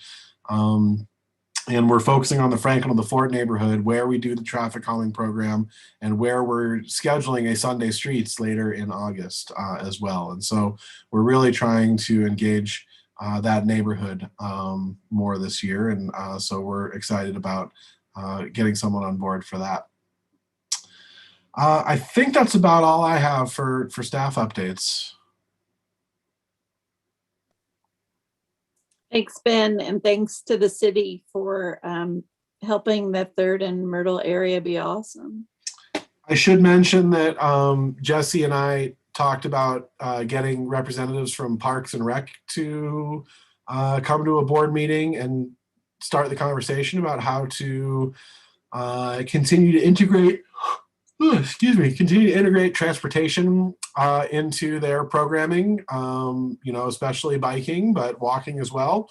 S2: And we're focusing on the Franklin and the Fort neighborhood, where we do the traffic calming program and where we're scheduling a Sunday Streets later in August as well. And so we're really trying to engage that neighborhood more this year. And so we're excited about getting someone on board for that. I think that's about all I have for staff updates.
S1: Thanks, Ben, and thanks to the city for helping the 3rd and Myrtle area be awesome.
S2: I should mention that Jesse and I talked about getting representatives from Parks and Rec to come to a board meeting and start the conversation about how to continue to integrate transportation into their programming, especially biking, but walking as well.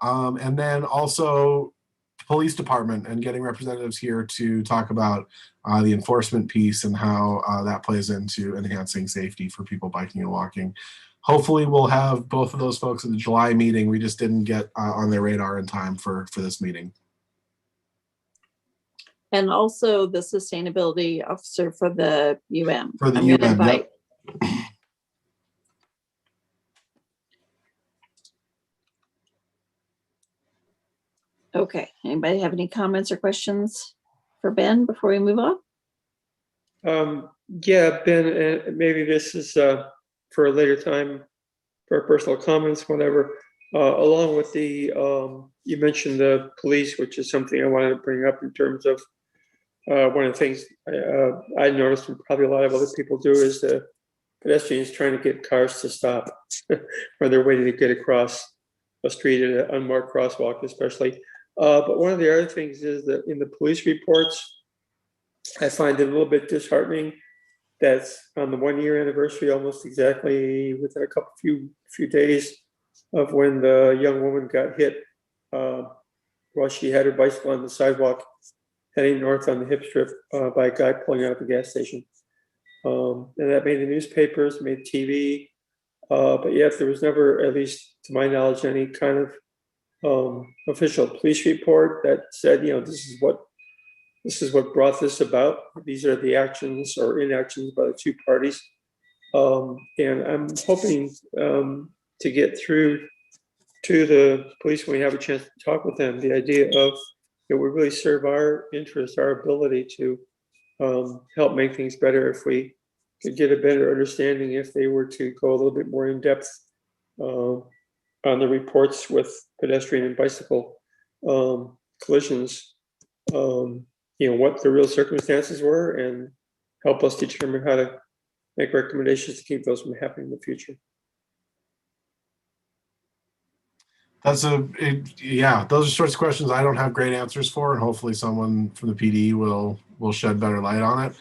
S2: And then also police department and getting representatives here to talk about the enforcement piece and how that plays into enhancing safety for people biking and walking. Hopefully we'll have both of those folks at the July meeting. We just didn't get on their radar in time for this meeting.
S1: And also the sustainability officer for the UM.
S2: For the
S1: I'm gonna
S2: UM,
S1: invite-
S2: yep.
S1: Okay, anybody have any comments or questions for Ben before we move on?
S4: Yeah, Ben, maybe this is for a later time for personal comments, whatever. Along with the, you mentioned the police, which is something I wanted to bring up in terms of one of the things I noticed, and probably a lot of other people do, is the pedestrians trying to get cars to stop when they're waiting to get across a street at an unmarked crosswalk, especially. But one of the other things is that in the police reports, I find it a little bit disheartening that's on the 1 year anniversary, almost exactly within a few days of when the young woman got hit while she had her bicycle on the sidewalk heading north on the hip strip by a guy pulling out of the gas station. And that made the newspapers, made TV, but yet there was never, at least to my knowledge, any kind of official police report that said, you know, this is what brought this about. These are the actions or inactions by the two parties. And I'm hoping to get through to the police when we have a chance to talk with them, the idea of it would really serve our interest, our ability to help make things better if we could get a better understanding if they were to go a little bit more in depth on the reports with pedestrian and bicycle collisions, you know, what the real circumstances were, and help us determine how to make recommendations to keep those from happening in the future.
S2: Yeah, those are sorts of questions I don't have great answers for, and hopefully someone from the PD will shed better light on it.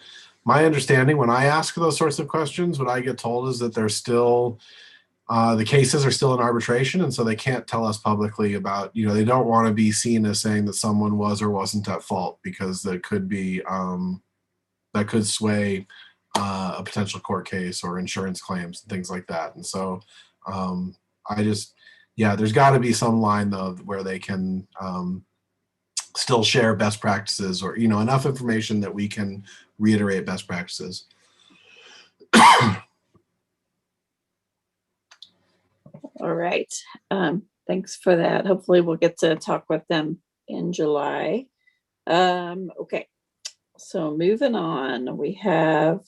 S2: My understanding when I ask those sorts of questions, what I get told is that they're still, the cases are still in arbitration, and so they can't tell us publicly about, you know, they don't want to be seen as saying that someone was or wasn't at fault, because that could be, that could sway a potential court case or insurance claims and things like that. And so yeah, there's got to be some line though where they can still share best practices, or, you know, enough information that we can reiterate best practices.
S1: All right, thanks for that. Hopefully we'll get to talk with them in July. Okay, so moving on, we have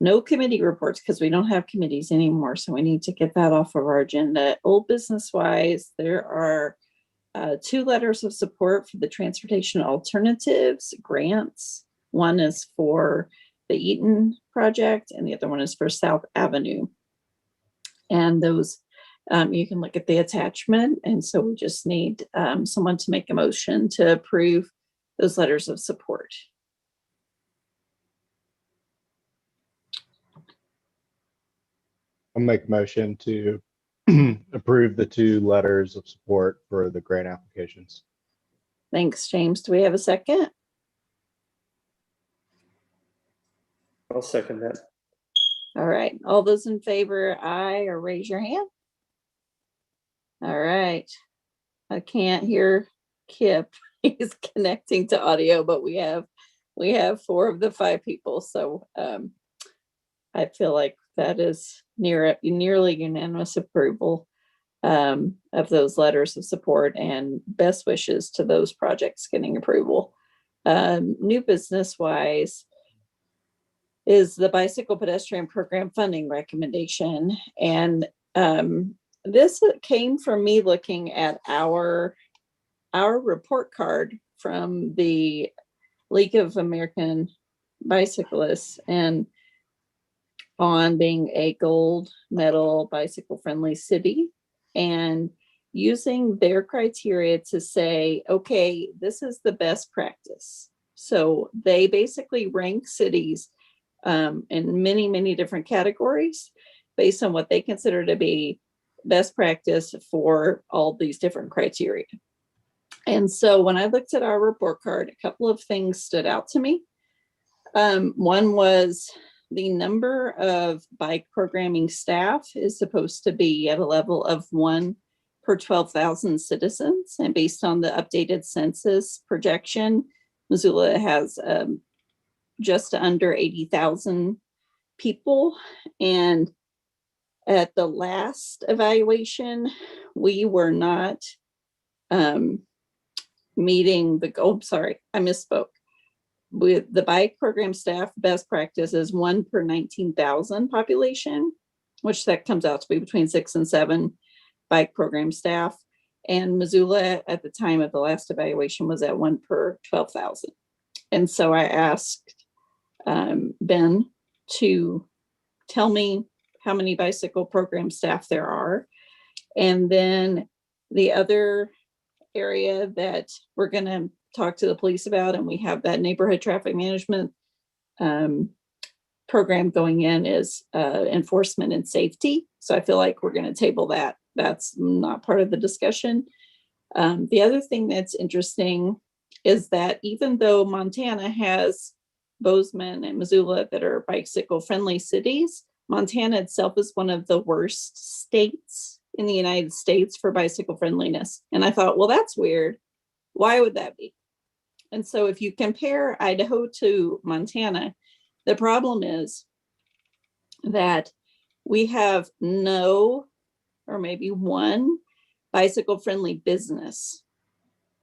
S1: no committee reports because we don't have committees anymore, so we need to get that off of our agenda. Old business wise, there are 2 letters of support for the transportation alternatives grants. One is for the Eaton project and the other one is for South Avenue. And those, you can look at the attachment. And so we just need someone to make a motion to approve those letters of support.
S5: I'll make a motion to approve the 2 letters of support for the grant applications.
S1: Thanks, James. Do we have a second?
S4: I'll second that.
S1: All right. All those in favor, aye, or raise your hand. All right. I can't hear Kip. He's connecting to audio, but we have 4 of the 5 people. So I feel like that is nearly unanimous approval of those letters of support, and best wishes to those projects getting approval. New business wise is the bicycle pedestrian program funding recommendation. And this came from me looking at our report card from the League of American Bicyclists, and on being a gold medal bicycle friendly city, and using their criteria to say, okay, this is the best practice. So they basically rank cities in many, many different categories based on what they consider to be best practice for all these different criteria. And so when I looked at our report card, a couple of things stood out to me. One was the number of bike programming staff is supposed to be at a level of 1 per 12,000 citizens. And based on the updated census projection, Missoula has just under 80,000 people. And at the last evaluation, we were not meeting the goal. Sorry, I misspoke. With the bike program staff, best practice is 1 per 19,000 population, which that comes out to be between 6 and 7 bike program staff. And Missoula at the time of the last evaluation was at 1 per 12,000. And so I asked Ben to tell me how many bicycle program staff there are. And then the other area that we're going to talk to the police about, and we have that neighborhood traffic management program going in, is enforcement and safety. So I feel like we're going to table that. That's not part of the discussion. The other thing that's interesting is that even though Montana has Bozeman and Missoula that are bicycle friendly cities, Montana itself is one of the worst states in the United States for bicycle friendliness. And I thought, well, that's weird. Why would that be? And so if you compare Idaho to Montana, the problem is that we have no, or maybe one, bicycle friendly business.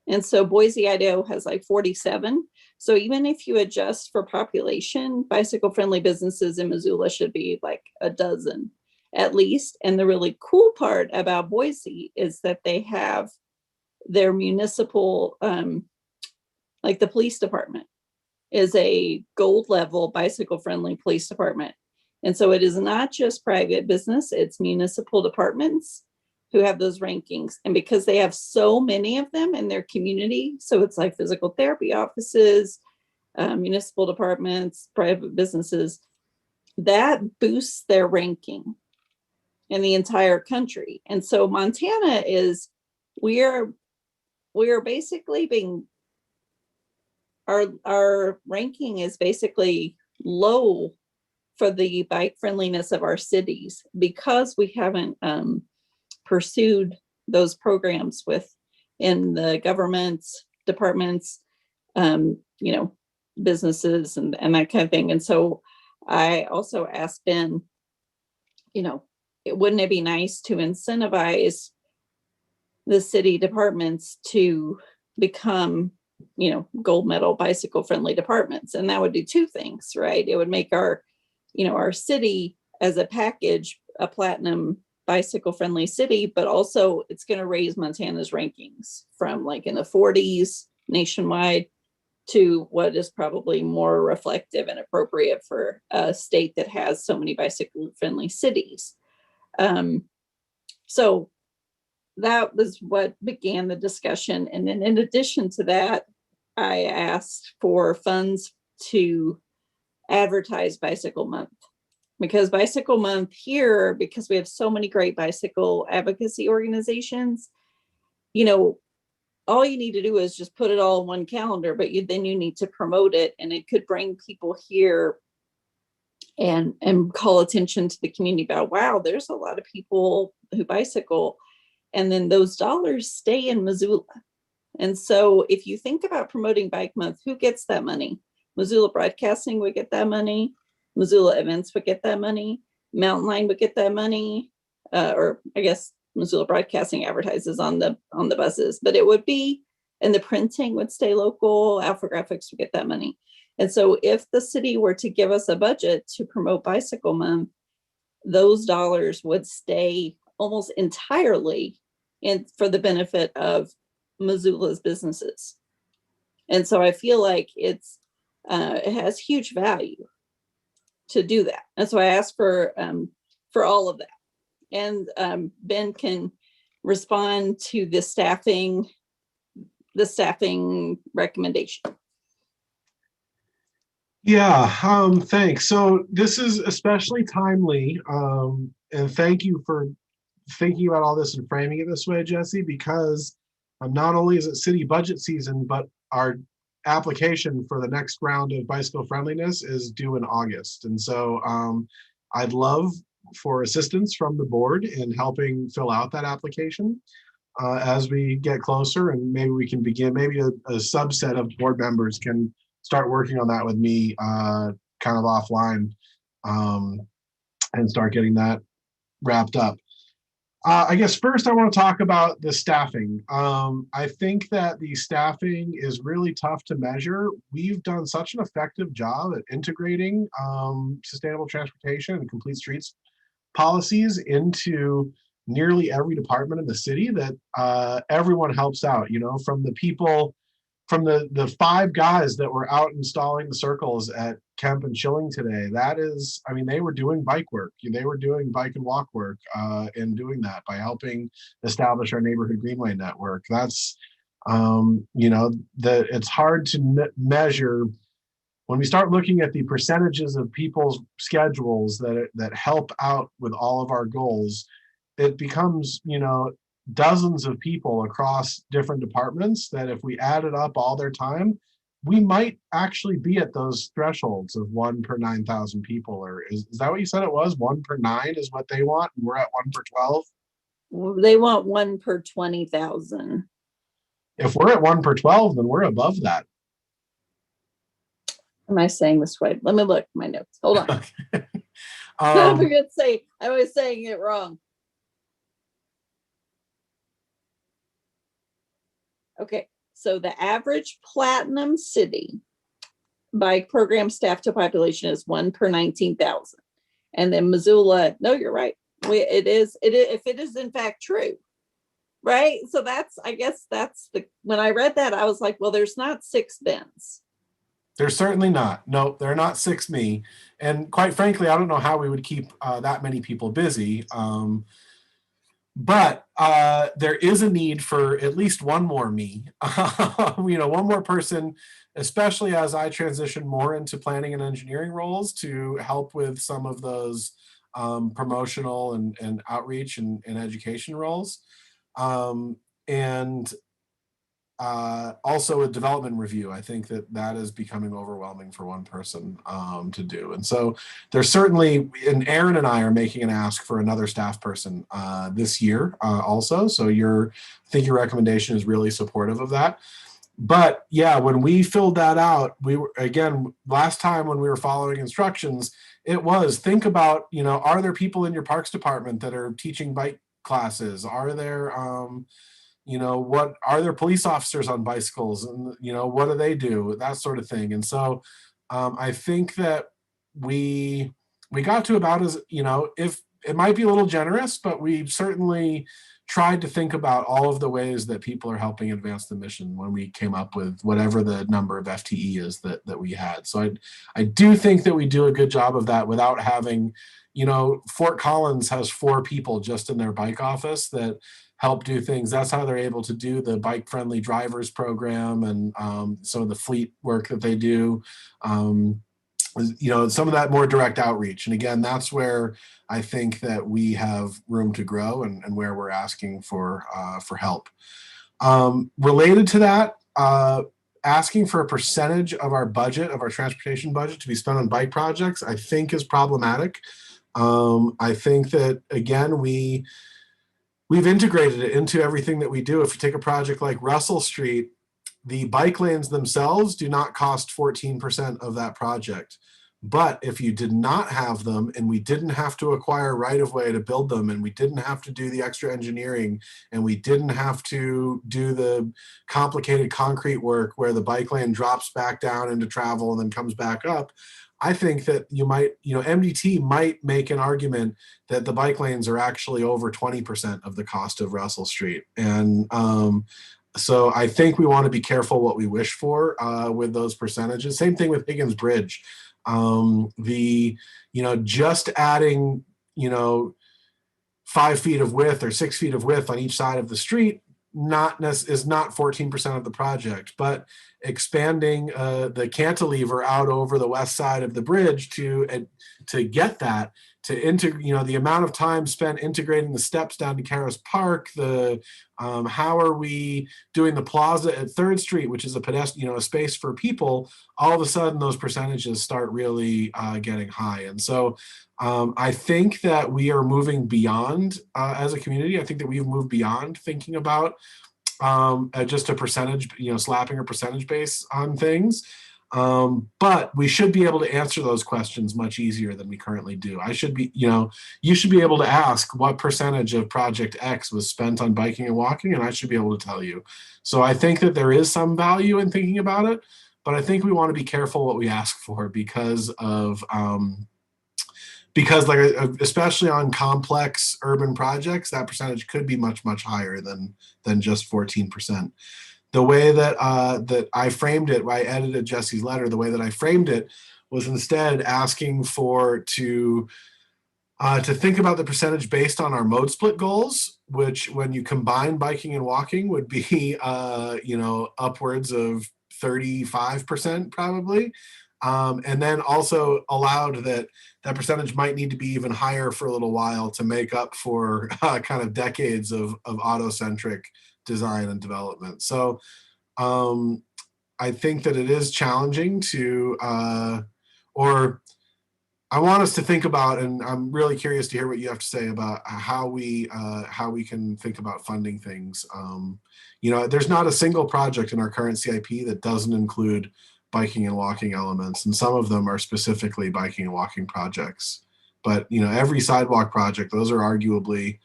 S1: And so Boise, Idaho has like 47. So even if you adjust for population, bicycle friendly businesses in Missoula should be like a dozen at least. And the really cool part about Boise is that they have their municipal, like the police department is a gold level bicycle friendly police department. And so it is not just private business, it's municipal departments who have those rankings. And because they have so many of them in their community, so it's like physical therapy offices, municipal departments, private businesses, that boosts their ranking in the entire country. And so Montana is, we are basically being, our ranking is basically low for the bike friendliness of our cities because we haven't pursued those programs in the governments, departments, businesses and that kind of thing. And so I also asked Ben, wouldn't it be nice to incentivize the city departments to become, gold medal bicycle friendly departments? And that would do two things, right? It would make our city as a package a platinum bicycle friendly city, but also it's going to raise Montana's rankings from like in the 40s nationwide to what is probably more reflective and appropriate for a state that has so many bicycle friendly cities. So that was what began the discussion. And then in addition to that, I asked for funds to advertise Bicycle Month, because Bicycle Month here, because we have so many great bicycle advocacy organizations, all you need to do is just put it all in one calendar, but then you need to promote it, and it could bring people here and call attention to the community about, wow, there's a lot of people who bicycle, and then those dollars stay in Missoula. And so if you think about promoting Bike Month, who gets that money? Missoula Broadcasting would get that money. Missoula Events would get that money. Mountain Line would get that money. Or I guess Missoula Broadcasting advertises on the buses, but it would be, and the printing would stay local. Alpha Graphics would get that money. And so if the city were to give us a budget to promote Bicycle Month, those dollars would stay almost entirely for the benefit of Missoula's businesses. And so I feel like it has huge value to do that. And so I asked for all of that. And Ben can respond to the staffing recommendation.
S2: Yeah, thanks. So this is especially timely, and thank you for thinking about all this and framing it this way, Jesse, because not only is it city budget season, but our application for the next round of bicycle friendliness is due in August. And so I'd love for assistance from the board in helping fill out that application as we get closer, and maybe we can begin, maybe a subset of board members can start working on that with me kind of offline and start getting that wrapped up. I guess first I want to talk about the staffing. I think that the staffing is really tough to measure. We've done such an effective job at integrating sustainable transportation and complete streets policies into nearly every department in the city that everyone helps out, you know, from the people, from the 5 guys that were out installing the circles at Kemp and Schilling today. That is, I mean, they were doing bike work. They were doing bike and walk work and doing that by helping establish our neighborhood greenway network. That's, you know, it's hard to measure when we start looking at the percentages of people's schedules that help out with all of our goals. It becomes, you know, dozens of people across different departments that if we added up all their time, we might actually be at those thresholds of 1 per 9,000 people. Or is that what you said it was? 1 per 9 is what they want, and we're at 1 per 12?
S1: They want 1 per 20,000.
S2: If we're at 1 per 12, then we're above that.
S1: Am I saying this right? Let me look at my notes. Hold on. I was saying it wrong. Okay, so the average platinum city bike program staff to population is 1 per 19,000. And then Missoula, no, you're right. It is, if it is in fact true, right? So that's, I guess that's when I read that, I was like, well, there's not 6 bins.
S2: They're certainly not. No, they're not 6 me. And quite frankly, I don't know how we would keep that many people busy. But there is a need for at least one more me, you know, one more person, especially as I transition more into planning and engineering roles to help with some of those promotional and outreach and education roles. And also with development review, I think that is becoming overwhelming for one person to do. And so there's certainly, and Aaron and I are making an ask for another staff person this year also. So I think your recommendation is really supportive of that. But yeah, when we filled that out, we were, again, last time when we were following instructions, it was think about, you know, are there people in your parks department that are teaching bike classes? Are there, you know, what are there police officers on bicycles, and you know, what do they do, that sort of thing. And so I think that we got to about, as you know, if it might be a little generous, but we certainly tried to think about all of the ways that people are helping advance the mission when we came up with whatever the number of FTE is that we had. So I do think that we do a good job of that without having, you know, Fort Collins has 4 people just in their bike office that help do things. That's how they're able to do the bike friendly drivers program and some of the fleet work that they do. You know, some of that more direct outreach. And again, that's where I think that we have room to grow and where we're asking for help. Related to that, asking for a percentage of our budget, of our transportation budget, to be spent on bike projects, I think is problematic. I think that, again, we've integrated it into everything that we do. If you take a project like Russell Street, the bike lanes themselves do not cost 14% of that project. But if you did not have them and we didn't have to acquire right-of-way to build them, and we didn't have to do the extra engineering, and we didn't have to do the complicated concrete work where the bike lane drops back down into travel and then comes back up, I think that MDT might make an argument that the bike lanes are actually over 20% of the cost of Russell Street. And so I think we want to be careful what we wish for with those percentages. Same thing with Higgins Bridge. Just adding, 5 feet of width or 6 feet of width on each side of the street is not 14% of the project, but expanding the cantilever out over the west side of the bridge to to get that, to integrate, the amount of time spent integrating the steps down to Karas Park, how are we doing the plaza at 3rd Street, which is a pedestrian, a space for people, all of a sudden those percentages start really getting high. And so I think that we are moving beyond as a community. I think that we've moved beyond thinking about just a percentage, slapping a percentage base on things. But we should be able to answer those questions much easier than we currently do. You should be able to ask what percentage of project X was spent on biking and walking, and I should be able to tell you. So I think that there is some value in thinking about it, but I think we want to be careful what we ask for because especially on complex urban projects, that percentage could be much, much higher than just 14%. The way that that I framed it, I edited Jesse's letter, the way that I framed it was instead asking to think about the percentage based on our mode split goals, which when you combine biking and walking would be, upwards of 35% probably. And then also allowed that percentage might need to be even higher for a little while to make up for kind of decades of auto-centric design and development. So I think that it is challenging or I want us to think about, and I'm really curious to hear what you have to say about how we can think about funding things. There's not a single project in our current CIP that doesn't include biking and walking elements, and some of them are specifically biking and walking projects. But every sidewalk project, those are arguably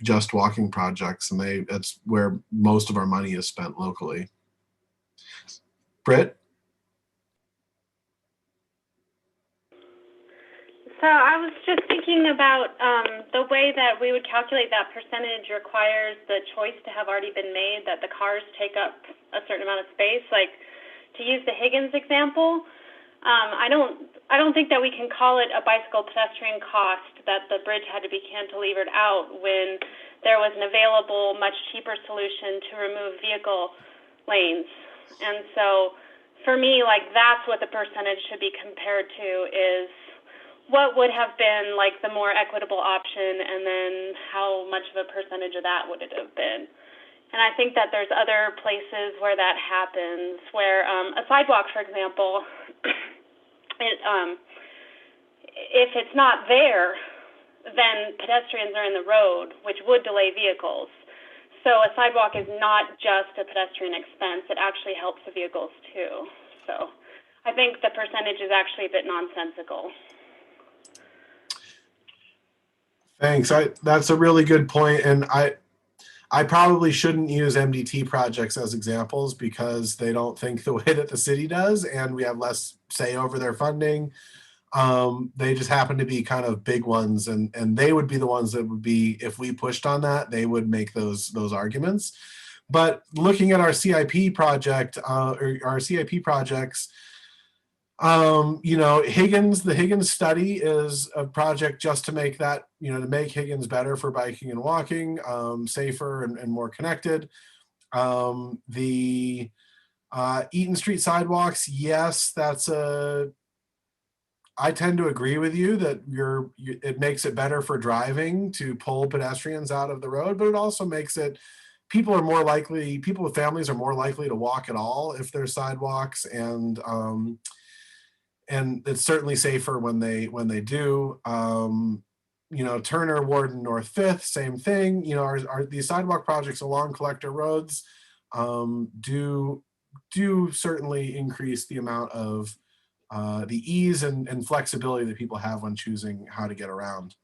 S2: just walking projects, and that's where most of our money is spent locally. Britt?
S7: So I was just thinking about the way that we would calculate that percentage requires the choice to have already been made that the cars take up a certain amount of space. Like, to use the Higgins example, I don't think that we can call it a bicycle pedestrian cost that the bridge had to be cantilevered out when there was an available, much cheaper solution to remove vehicle lanes. And so for me, that's what the percentage should be compared to, is what would have been the more equitable option, and then how much of a percentage of that would it have been. And I think that there's other places where that happens, where a sidewalk, for example, if it's not there, then pedestrians are in the road, which would delay vehicles. So a sidewalk is not just a pedestrian expense, it actually helps the vehicles too. So I think the percentage is actually a bit nonsensical.
S2: Thanks. That's a really good point, and I probably shouldn't use MDT projects as examples because they don't think the way that the city does, and we have less say over their funding. They just happen to be kind of big ones, and they would be the ones that would be, if we pushed on that, they would make those arguments. But looking at our CIP project, or our CIP projects, the Higgins study is a project just to make that, to make Higgins better for biking and walking, safer and more connected. The Eaton Street sidewalks, yes, I tend to agree with you that it makes it better for driving to pull pedestrians out of the road, but it also makes it, people with families are more likely to walk at all if there's sidewalks, and it's certainly safer when they do. Turner, Warden, North 5th, same thing. These sidewalk projects along collector roads do certainly increase the amount of the ease and flexibility that people have when choosing how to get around.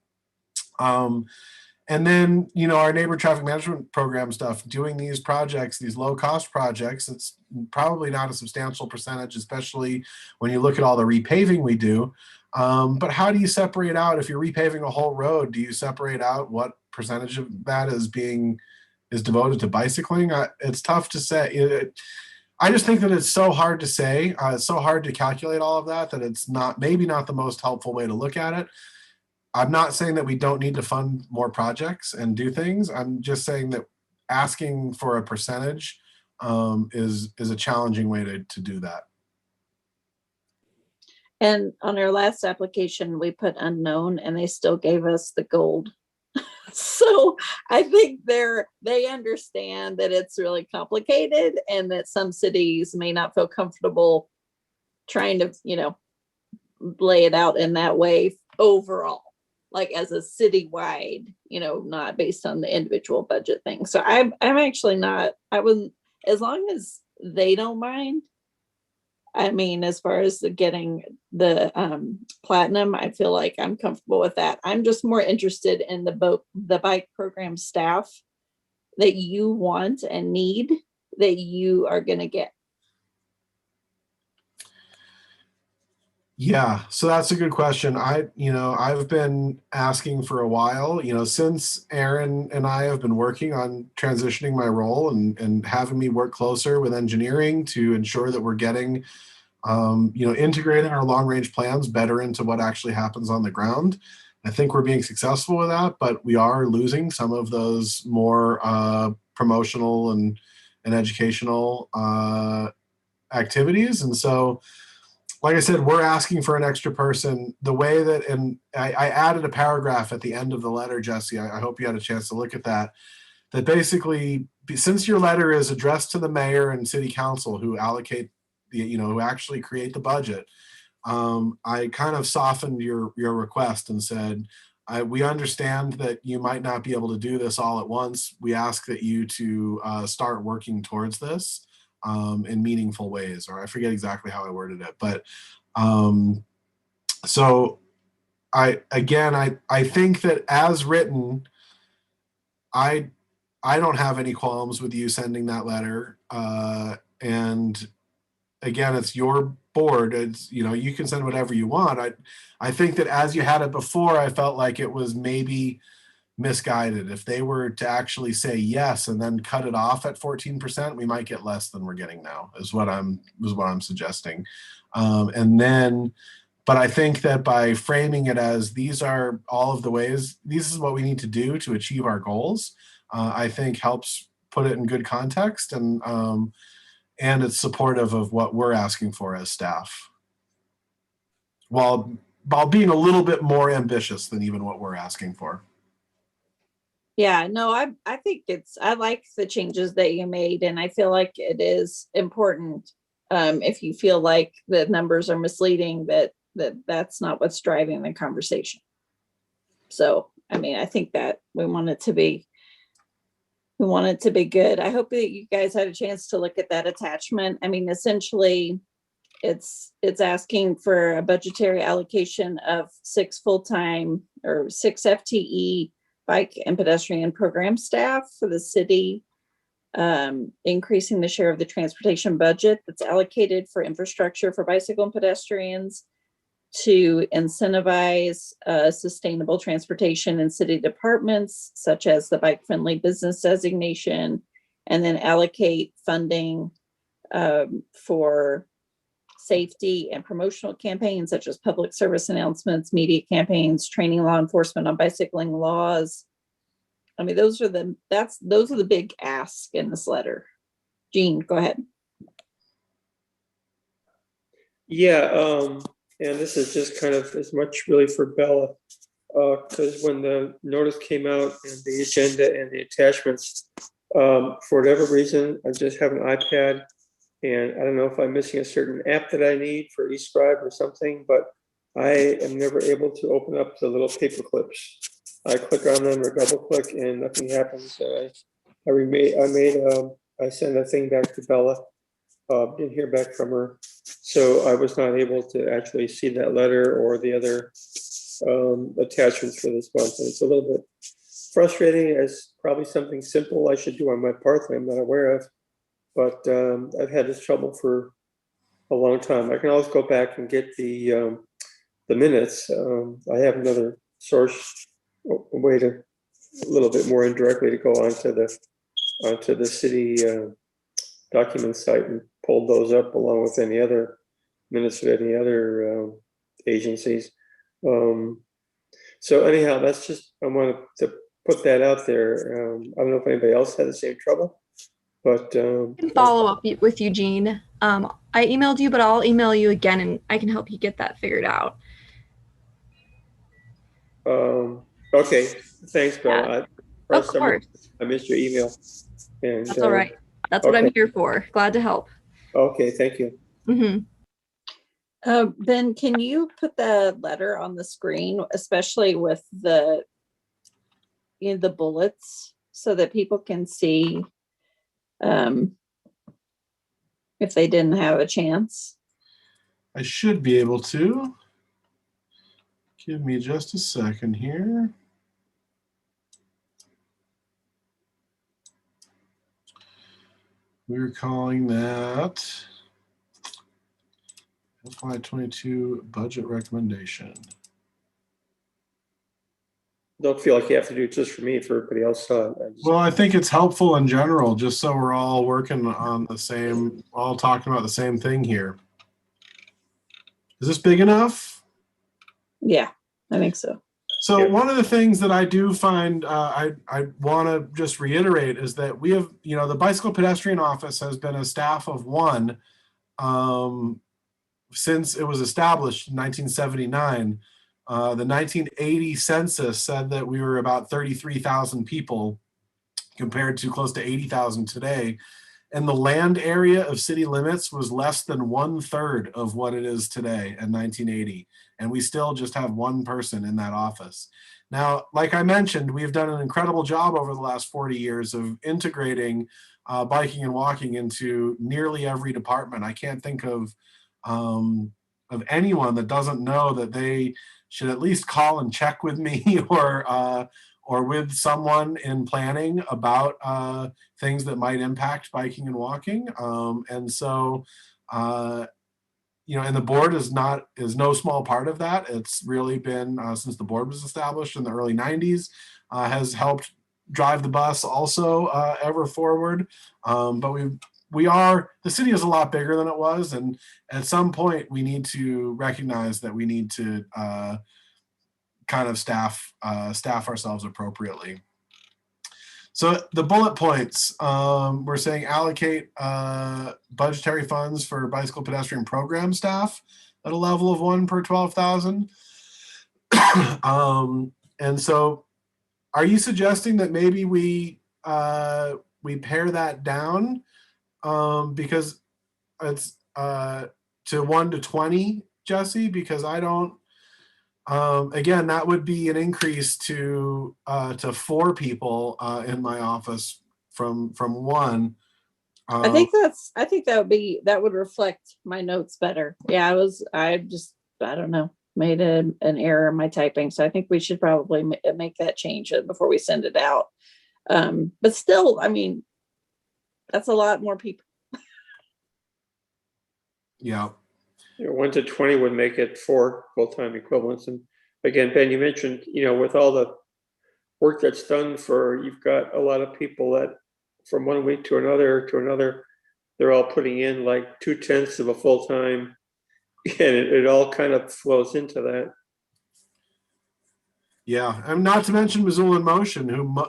S2: And then, our neighborhood traffic management program stuff, doing these projects, these low cost projects, it's probably not a substantial percentage, especially when you look at all the repaving we do. But how do you separate out, if you're repaving a whole road, do you separate out what percentage of that is devoted to bicycling? It's tough to say. I just think that it's so hard to say. It's so hard to calculate all of that it's maybe not the most helpful way to look at it. I'm not saying that we don't need to fund more projects and do things. I'm just saying that asking for a percentage is a challenging way to do that.
S1: And on our last application, we put unknown and they still gave us the gold. So I think they understand that it's really complicated and that some cities may not feel comfortable trying to, lay it out in that way overall, like as a citywide, not based on the individual budget thing. So I'm actually not, I wouldn't, as long as they don't mind. I mean, as far as getting the platinum, I feel like I'm comfortable with that. I'm just more interested in the bike program staff that you want and need that you are going to get.
S2: Yeah, so that's a good question. I've been asking for a while, since Aaron and I have been working on transitioning my role and having me work closer with engineering to ensure that we're getting integrating our long range plans better into what actually happens on the ground. I think we're being successful with that, but we are losing some of those more promotional and educational activities. And so, like I said, we're asking for an extra person. The way that, and I added a paragraph at the end of the letter, Jesse, I hope you had a chance to look at that basically, since your letter is addressed to the mayor and city council who allocate who actually create the budget, I kind of softened your request and said, we understand that you might not be able to do this all at once. We ask that you to start working towards this in meaningful ways, or I forget exactly how I worded it, but so I think that as written, I don't have any qualms with you sending that letter, and again, it's your board. It's, you can send whatever you want. I think that as you had it before, I felt like it was maybe misguided. If they were to actually say yes and then cut it off at 14%, we might get less than we're getting now, is what I'm suggesting. But I think that by framing it as these are all of the ways, this is what we need to do to achieve our goals, I think helps put it in good context, and it's supportive of what we're asking for as staff, while being a little bit more ambitious than even what we're asking for.
S1: Yeah, no, I think I like the changes that you made, and I feel like it is important. If you feel like the numbers are misleading, that's not what's driving the conversation. So, I mean, I think that we want it to be good. I hope that you guys had a chance to look at that attachment. I mean, essentially, it's asking for a budgetary allocation of 6 full-time or 6 FTE bike and pedestrian program staff for the city, increasing the share of the transportation budget that's allocated for infrastructure for bicycle and pedestrians to incentivize sustainable transportation in city departments, such as the bike-friendly business designation, and then allocate funding for safety and promotional campaigns, such as public service announcements, media campaigns, training law enforcement on bicycling laws. I mean, those are the big asks in this letter. Jean, go ahead.
S4: Yeah, and this is just kind of as much really for Bella, because when the notice came out and the agenda and the attachments, for whatever reason, I just have an iPad, and I don't know if I'm missing a certain app that I need for eScribe or something, but I am never able to open up the little paper clips. I click on them or double click and nothing happens. I sent a thing back to Bella, didn't hear back from her. So I was not able to actually see that letter or the other attachments for this month. And it's a little bit frustrating, as probably something simple I should do on my part that I'm not aware of. But I've had this trouble for a long time. I can always go back and get the minutes. I have another source, a way to a little bit more indirectly to go onto the city document site and pull those up along with any other minutes of any other agencies. So anyhow, that's just, I wanted to put that out there. I don't know if anybody else had the same trouble, But
S3: I can follow up with Eugene. I emailed you, but I'll email you again and I can help you get that figured out.
S4: okay, thanks, Bill.
S3: Yeah. Of course.
S4: I missed your email. And
S3: That's all right. That's what I'm here for. Glad to help.
S4: Okay, thank you.
S1: Ben, can you put the letter on the screen, especially with the bullets, so that people can see if they didn't have a chance?
S2: I should be able to. Give me just a second here. We're calling that FY22 budget recommendation.
S4: Don't feel like you have to do it just for me, for everybody else.
S2: Well, I think it's helpful in general, just so we're all working on the same, all talking about the same thing here. Is this big enough?
S1: Yeah, I think so.
S2: So
S4: Yeah.
S2: one of the things that I do find I want to just reiterate is that we have, the Bicycle Pedestrian Office has been a staff of one since it was established in 1979. The 1980 census said that we were about 33,000 people compared to close to 80,000 today. And the land area of city limits was less than 1/3 of what it is today in 1980. And we still just have one person in that office. Now, like I mentioned, we have done an incredible job over the last 40 years of integrating biking and walking into nearly every department. I can't think of anyone that doesn't know that they should at least call and check with me or with someone in planning about things that might impact biking and walking. And so, and the board is no small part of that. It's really been, since the board was established in the early 90s, has helped drive the bus also ever forward. But the city is a lot bigger than it was. And at some point we need to recognize that we need to kind of staff ourselves appropriately. So the bullet points, we're saying allocate budgetary funds for bicycle pedestrian program staff at a level of 1 per 12,000. And so are you suggesting that maybe we pare that down because it's to 1 to 20, Jesse? Because I don't, again, that would be an increase to 4 people in my office from 1.
S1: I think that would reflect my notes better. Yeah, I don't know, made an error in my typing. So I think we should probably make that change before we send it out. But still, I mean, that's a lot more people.
S2: Yeah.
S4: 1 to 20 would make it 4 full-time equivalents. And again, Ben, you mentioned, with all the work that's done you've got a lot of people that from one week to another, they're all putting in like 2/10 of a full-time, and it all kind of flows into that.
S2: Yeah, and not to mention Missoula in Motion, who,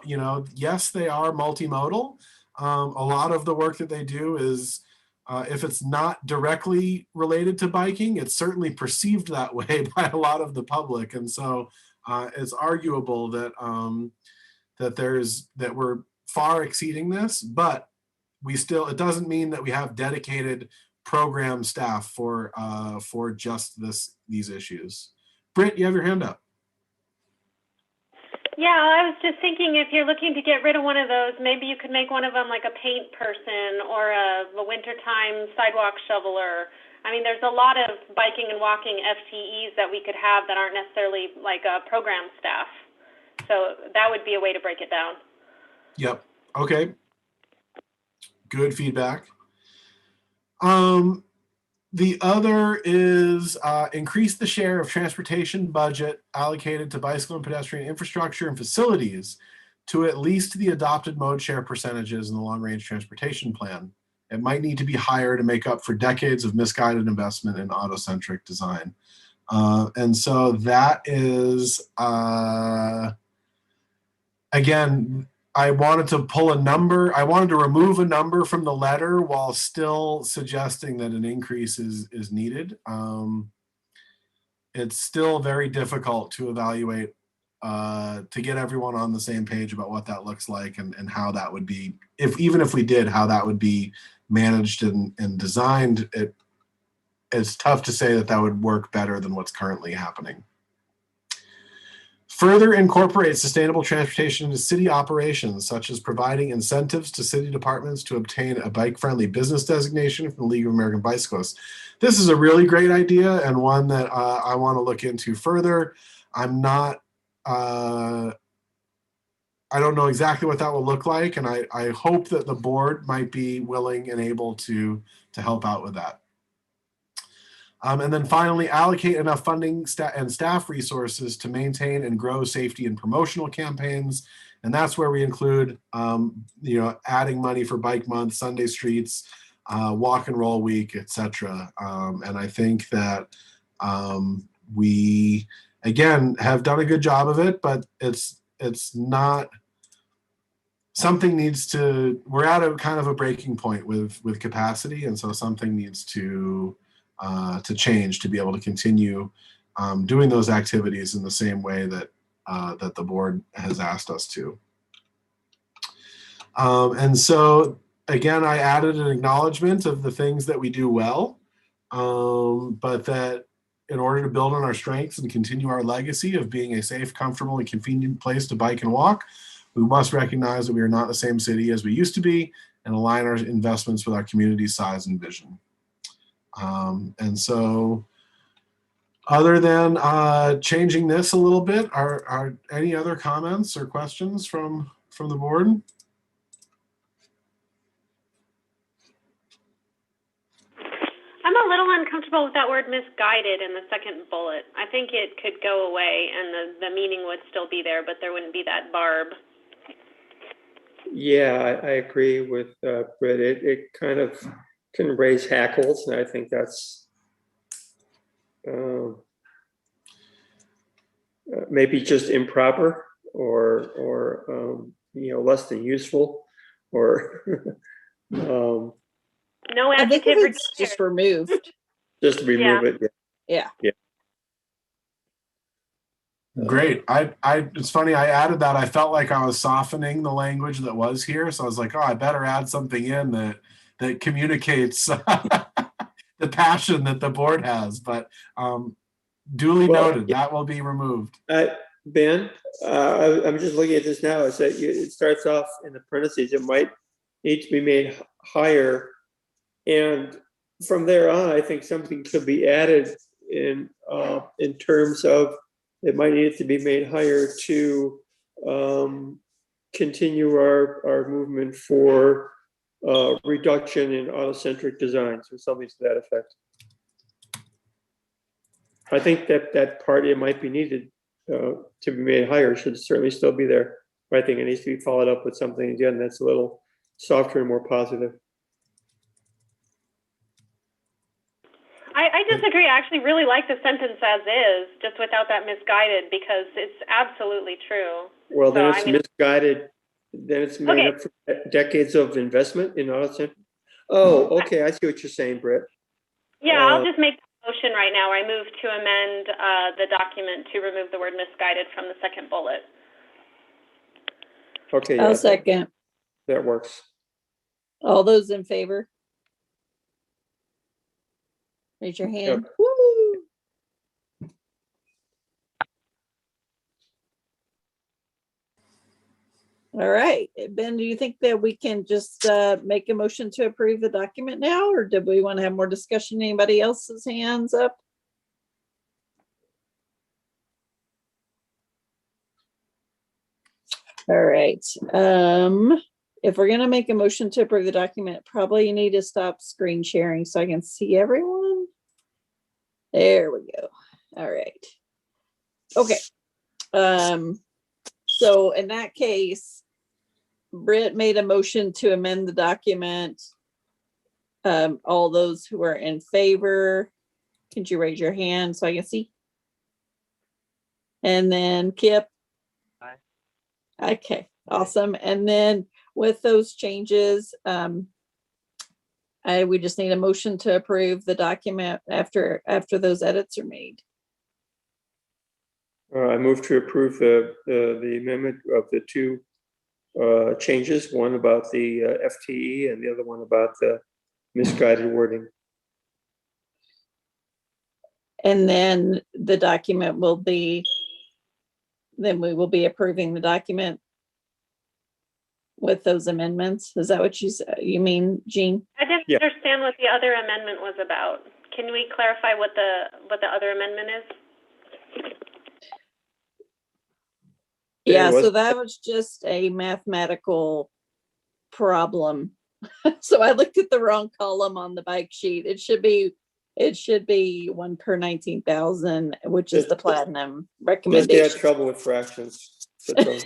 S2: yes, they are multimodal. A lot of the work that they do is, if it's not directly related to biking, it's certainly perceived that way by a lot of the public. And so it's arguable that that we're far exceeding this, but it doesn't mean that we have dedicated program staff for just these issues. Britt, you have your hand up.
S7: Yeah, I was just thinking if you're looking to get rid of one of those, maybe you could make one of them like a paint person or a wintertime sidewalk shoveler. I mean, there's a lot of biking and walking FTEs that we could have that aren't necessarily like a program staff. So that would be a way to break it down.
S2: Yep. Okay. Good feedback. The other is increase the share of transportation budget allocated to bicycle and pedestrian infrastructure and facilities to at least the adopted mode share percentages in the long-range transportation plan. It might need to be higher to make up for decades of misguided investment in auto-centric design. And so that is, again, I wanted to pull a number. I wanted to remove a number from the letter while still suggesting that an increase is needed. It's still very difficult to evaluate, to get everyone on the same page about what that looks like and how that would be, even if we did, how that would be managed and designed. It's tough to say that would work better than what's currently happening. Further incorporate sustainable transportation into city operations, such as providing incentives to city departments to obtain a bike-friendly business designation from the League of American Bicyclists. This is a really great idea and one that I want to look into further. I'm not, I don't know exactly what that will look like, and I hope that the board might be willing and able to help out with that. And then finally, allocate enough funding and staff resources to maintain and grow safety and promotional campaigns. And that's where we include, adding money for Bike Month, Sunday Streets, Walk and Roll Week, etc. And I think that we, again, have done a good job of it, but it's not, something needs to, we're at a kind of a breaking point with capacity. And so something needs to change to be able to continue doing those activities in the same way that that the board has asked us to. And so again, I added an acknowledgement of the things that we do well, but that in order to build on our strengths and continue our legacy of being a safe, comfortable, and convenient place to bike and walk, we must recognize that we are not the same city as we used to be and align our investments with our community's size and vision. And so other than changing this a little bit, are any other comments or questions from the board?
S7: I'm a little uncomfortable with that word misguided in the second bullet. I think it could go away and the meaning would still be there, but there wouldn't be that barb.
S4: Yeah, I agree with Britt. It kind of can raise hackles, and I think that's maybe just improper or less than useful, or
S7: No
S1: I think
S7: adjective
S1: if it's just removed.
S4: just remove it.
S1: Yeah.
S2: Great. It's funny, I added that. I felt like I was softening the language that was here. So I was like, oh, I better add something in that communicates the passion that the board has. But duly noted, that will be removed.
S4: Ben, I'm just looking at this now. It starts off in the parentheses. It might need to be made higher. And from there on, I think something could be added in terms of it might need to be made higher to continue our movement for reduction in autocentric designs or something to that effect. I think that part, it might be needed to be made higher, should certainly still be there. But I think it needs to be followed up with something, again, that's a little softer and more positive.
S7: I disagree. I actually really like the sentence as is, just without that misguided, because it's absolutely true.
S4: Well, then it's misguided. Then it's made up for decades of investment in autocentric. Oh, okay. I see what you're saying, Britt.
S7: Yeah, I'll just make a motion right now. I move to amend the document to remove the word misguided from the second bullet.
S4: Okay.
S1: I'll second.
S4: That works.
S1: All those in favor? Raise your hand.
S4: Yep.
S1: Woo! All right. Ben, do you think that we can just make a motion to approve the document now, or do we want to have more discussion? Anybody else's hands up? All right. If we're going to make a motion to approve the document, probably you need to stop screen sharing so I can see everyone. There we go. All right. Okay. So in that case, Britt made a motion to amend the document. All those who are in favor, could you raise your hand so I can see? And then Kip.
S9: Aye.
S1: Okay. Awesome. And then with those changes, we just need a motion to approve the document after those edits are made.
S4: I move to approve the amendment of the two changes, one about the FTE and the other one about the misguided wording.
S1: And then the document will be, then we will be approving the document with those amendments. Is that what you mean, Jean?
S7: I didn't
S4: Yeah.
S7: understand what the other amendment was about. Can we clarify what the other amendment is?
S1: Yeah,
S4: was-
S1: so that was just a mathematical problem. So I looked at the wrong column on the bike sheet. It should be 1 per 19,000, which is the platinum
S4: Just had
S1: recommendation.
S4: trouble with fractions. That's all.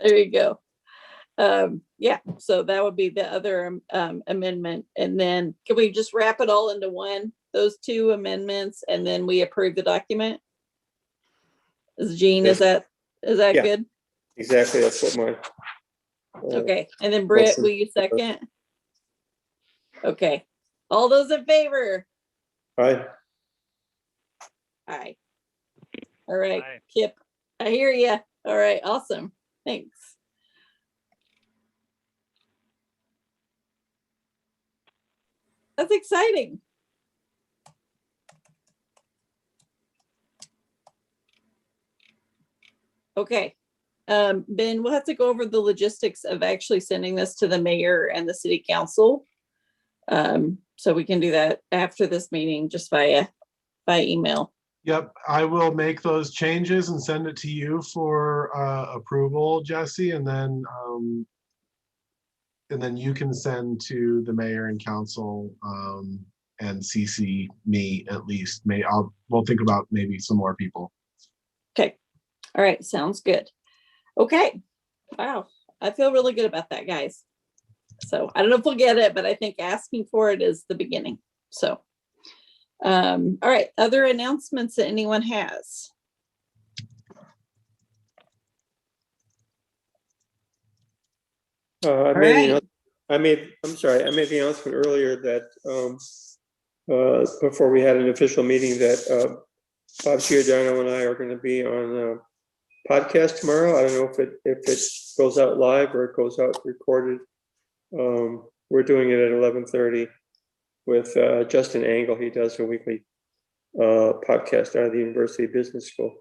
S1: There you go. Yeah, so that would be the other amendment. And then can we just wrap it all into one, those two amendments, and then we approve the document? Jean, is that
S4: Yeah.
S1: good?
S4: Exactly, that's what my.
S1: Okay, and then Britt,
S4: motion.
S1: will you second? Okay, all those in favor?
S4: Aye.
S1: Aye. All right,
S9: Aye.
S1: Kip, I hear you. All right, awesome. Thanks. That's exciting. Okay. Ben, we'll have to go over the logistics of actually sending this to the mayor and the city council. So we can do that after this meeting, just by email.
S2: Yep, I will make those changes and send it to you for approval, Jesse, and then you can send to the mayor and council and CC me at least. We'll think about maybe some more people.
S1: Okay. All right. Sounds good. Okay. Wow. I feel really good about that, guys. So I don't know if we'll get it, but I think asking for it is the beginning. So, all right. Other announcements that anyone has?
S4: I
S1: right.
S4: made the announcement earlier that before we had an official meeting that Bob Giordano and I are going to be on a podcast tomorrow. I don't know if it goes out live or it goes out recorded. We're doing it at 11:30 with Justin Angle. He does a weekly podcast out of the University Business School.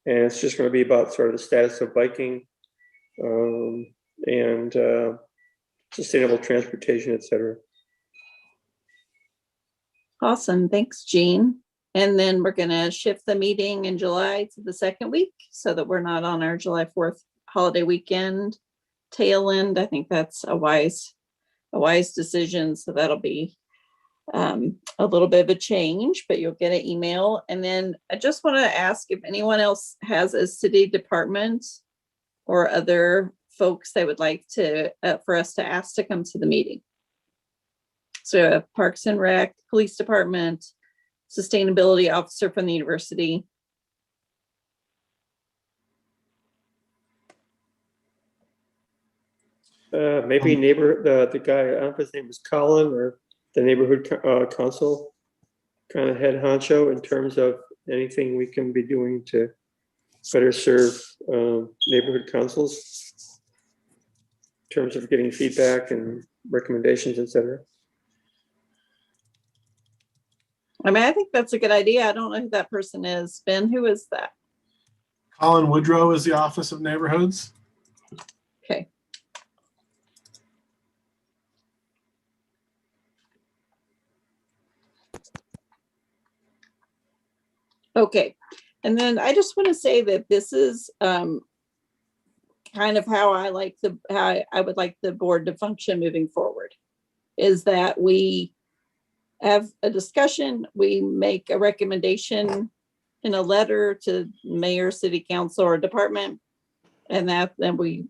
S4: And it's just going to be about sort of the status of biking and sustainable transportation, et cetera.
S1: Awesome. Thanks, Jean. And then we're going to shift the meeting in July to the second week so that we're not on our July 4th holiday weekend tail end. I think that's a wise decision. So that'll be a little bit of a change, but you'll get an email. And then I just want to ask if anyone else has a city department or other folks they would like to for us to ask to come to the meeting. So Parks and Rec, Police Department, Sustainability Officer from the university.
S4: Maybe the guy, I don't know if his name was Colin or the neighborhood council kind of head honcho in terms of anything we can be doing to better serve neighborhood councils in terms of getting feedback and recommendations, et cetera.
S1: I mean, I think that's a good idea. I don't know who that person is. Ben, who is that?
S2: Colin Woodrow is the Office of Neighborhoods.
S1: Okay. Okay. And then I just want to say that this is kind of how I would like the board to function moving forward, is that we have a discussion, we make a recommendation in a letter to mayor, city council, or department, and then we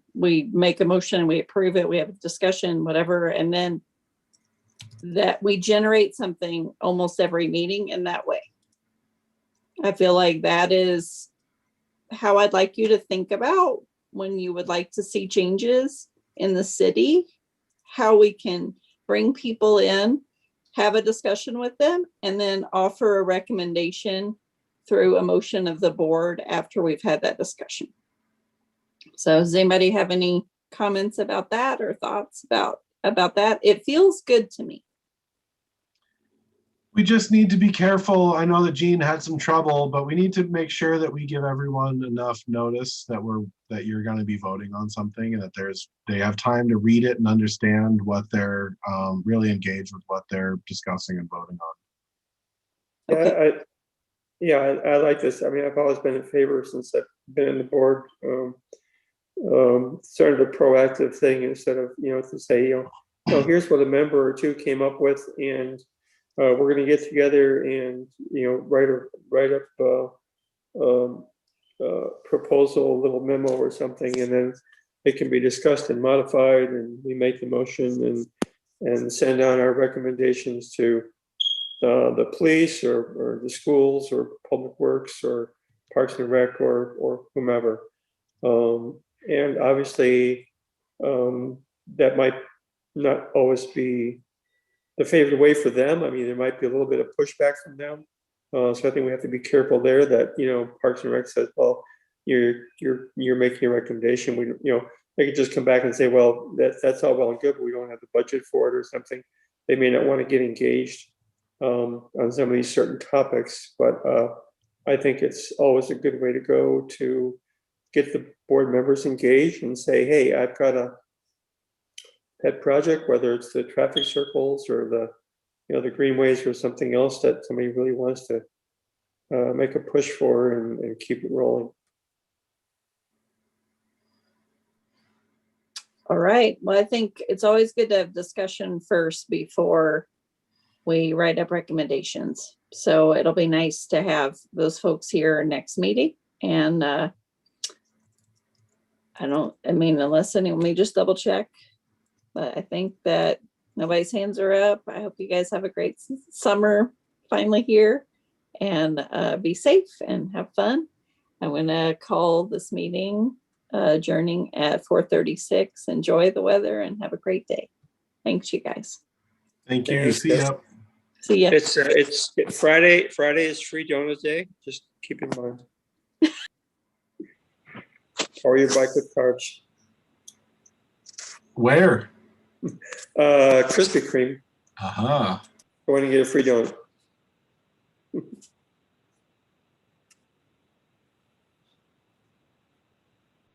S1: make a motion, we approve it, we have a discussion, whatever, and then that we generate something almost every meeting in that way. I feel like that is how I'd like you to think about when you would like to see changes in the city, how we can bring people in, have a discussion with them, and then offer a recommendation through a motion of the board after we've had that discussion. So does anybody have any comments about that or thoughts about that? It feels good to me.
S2: We just need to be careful. I know that Jean had some trouble, but we need to make sure that we give everyone enough notice that you're going to be voting on something, and that they have time to read it and understand what they're really engaged with, what they're discussing and voting on.
S1: Okay.
S4: I like this. I mean, I've always been in favor since I've been in the board. Sort of a proactive thing instead of, to say, here's what a member or two came up with, and we're going to get together and, write up proposal, a little memo or something, and then it can be discussed and modified, and we make the motion and send out our recommendations to the police or the schools or public works or Parks and Rec or whomever. And obviously that might not always be the favored way for them. I mean, there might be a little bit of pushback from them. So I think we have to be careful there that, Parks and Rec says, well, you're making a recommendation. They could just come back and say, well, that's all well and good, but we don't have the budget for it or something. They may not want to get engaged on some of these certain topics, but I think it's always a good way to go to get the board members engaged and say, hey, I've got a pet project, whether it's the traffic circles or the greenways or something else that somebody really wants to make a push for and keep it rolling.
S1: All right. Well, I think it's always good to have discussion first before we write up recommendations. So it'll be nice to have those folks here next meeting. And unless anyone, let me just double check. But I think that nobody's hands are up. I hope you guys have a great summer finally here, and be safe and have fun. I'm going to call this meeting adjourning at 4:36. Enjoy the weather and have a great day. Thanks, you guys.
S2: Thank you.
S4: Thanks.
S2: See ya.
S1: See ya.
S4: It's Friday. Friday is Free Donut Day. Just keep in mind. Or you bike with carbs.
S2: Where?
S4: Krispy Kreme.
S2: Aha.
S4: Going to get a free donut.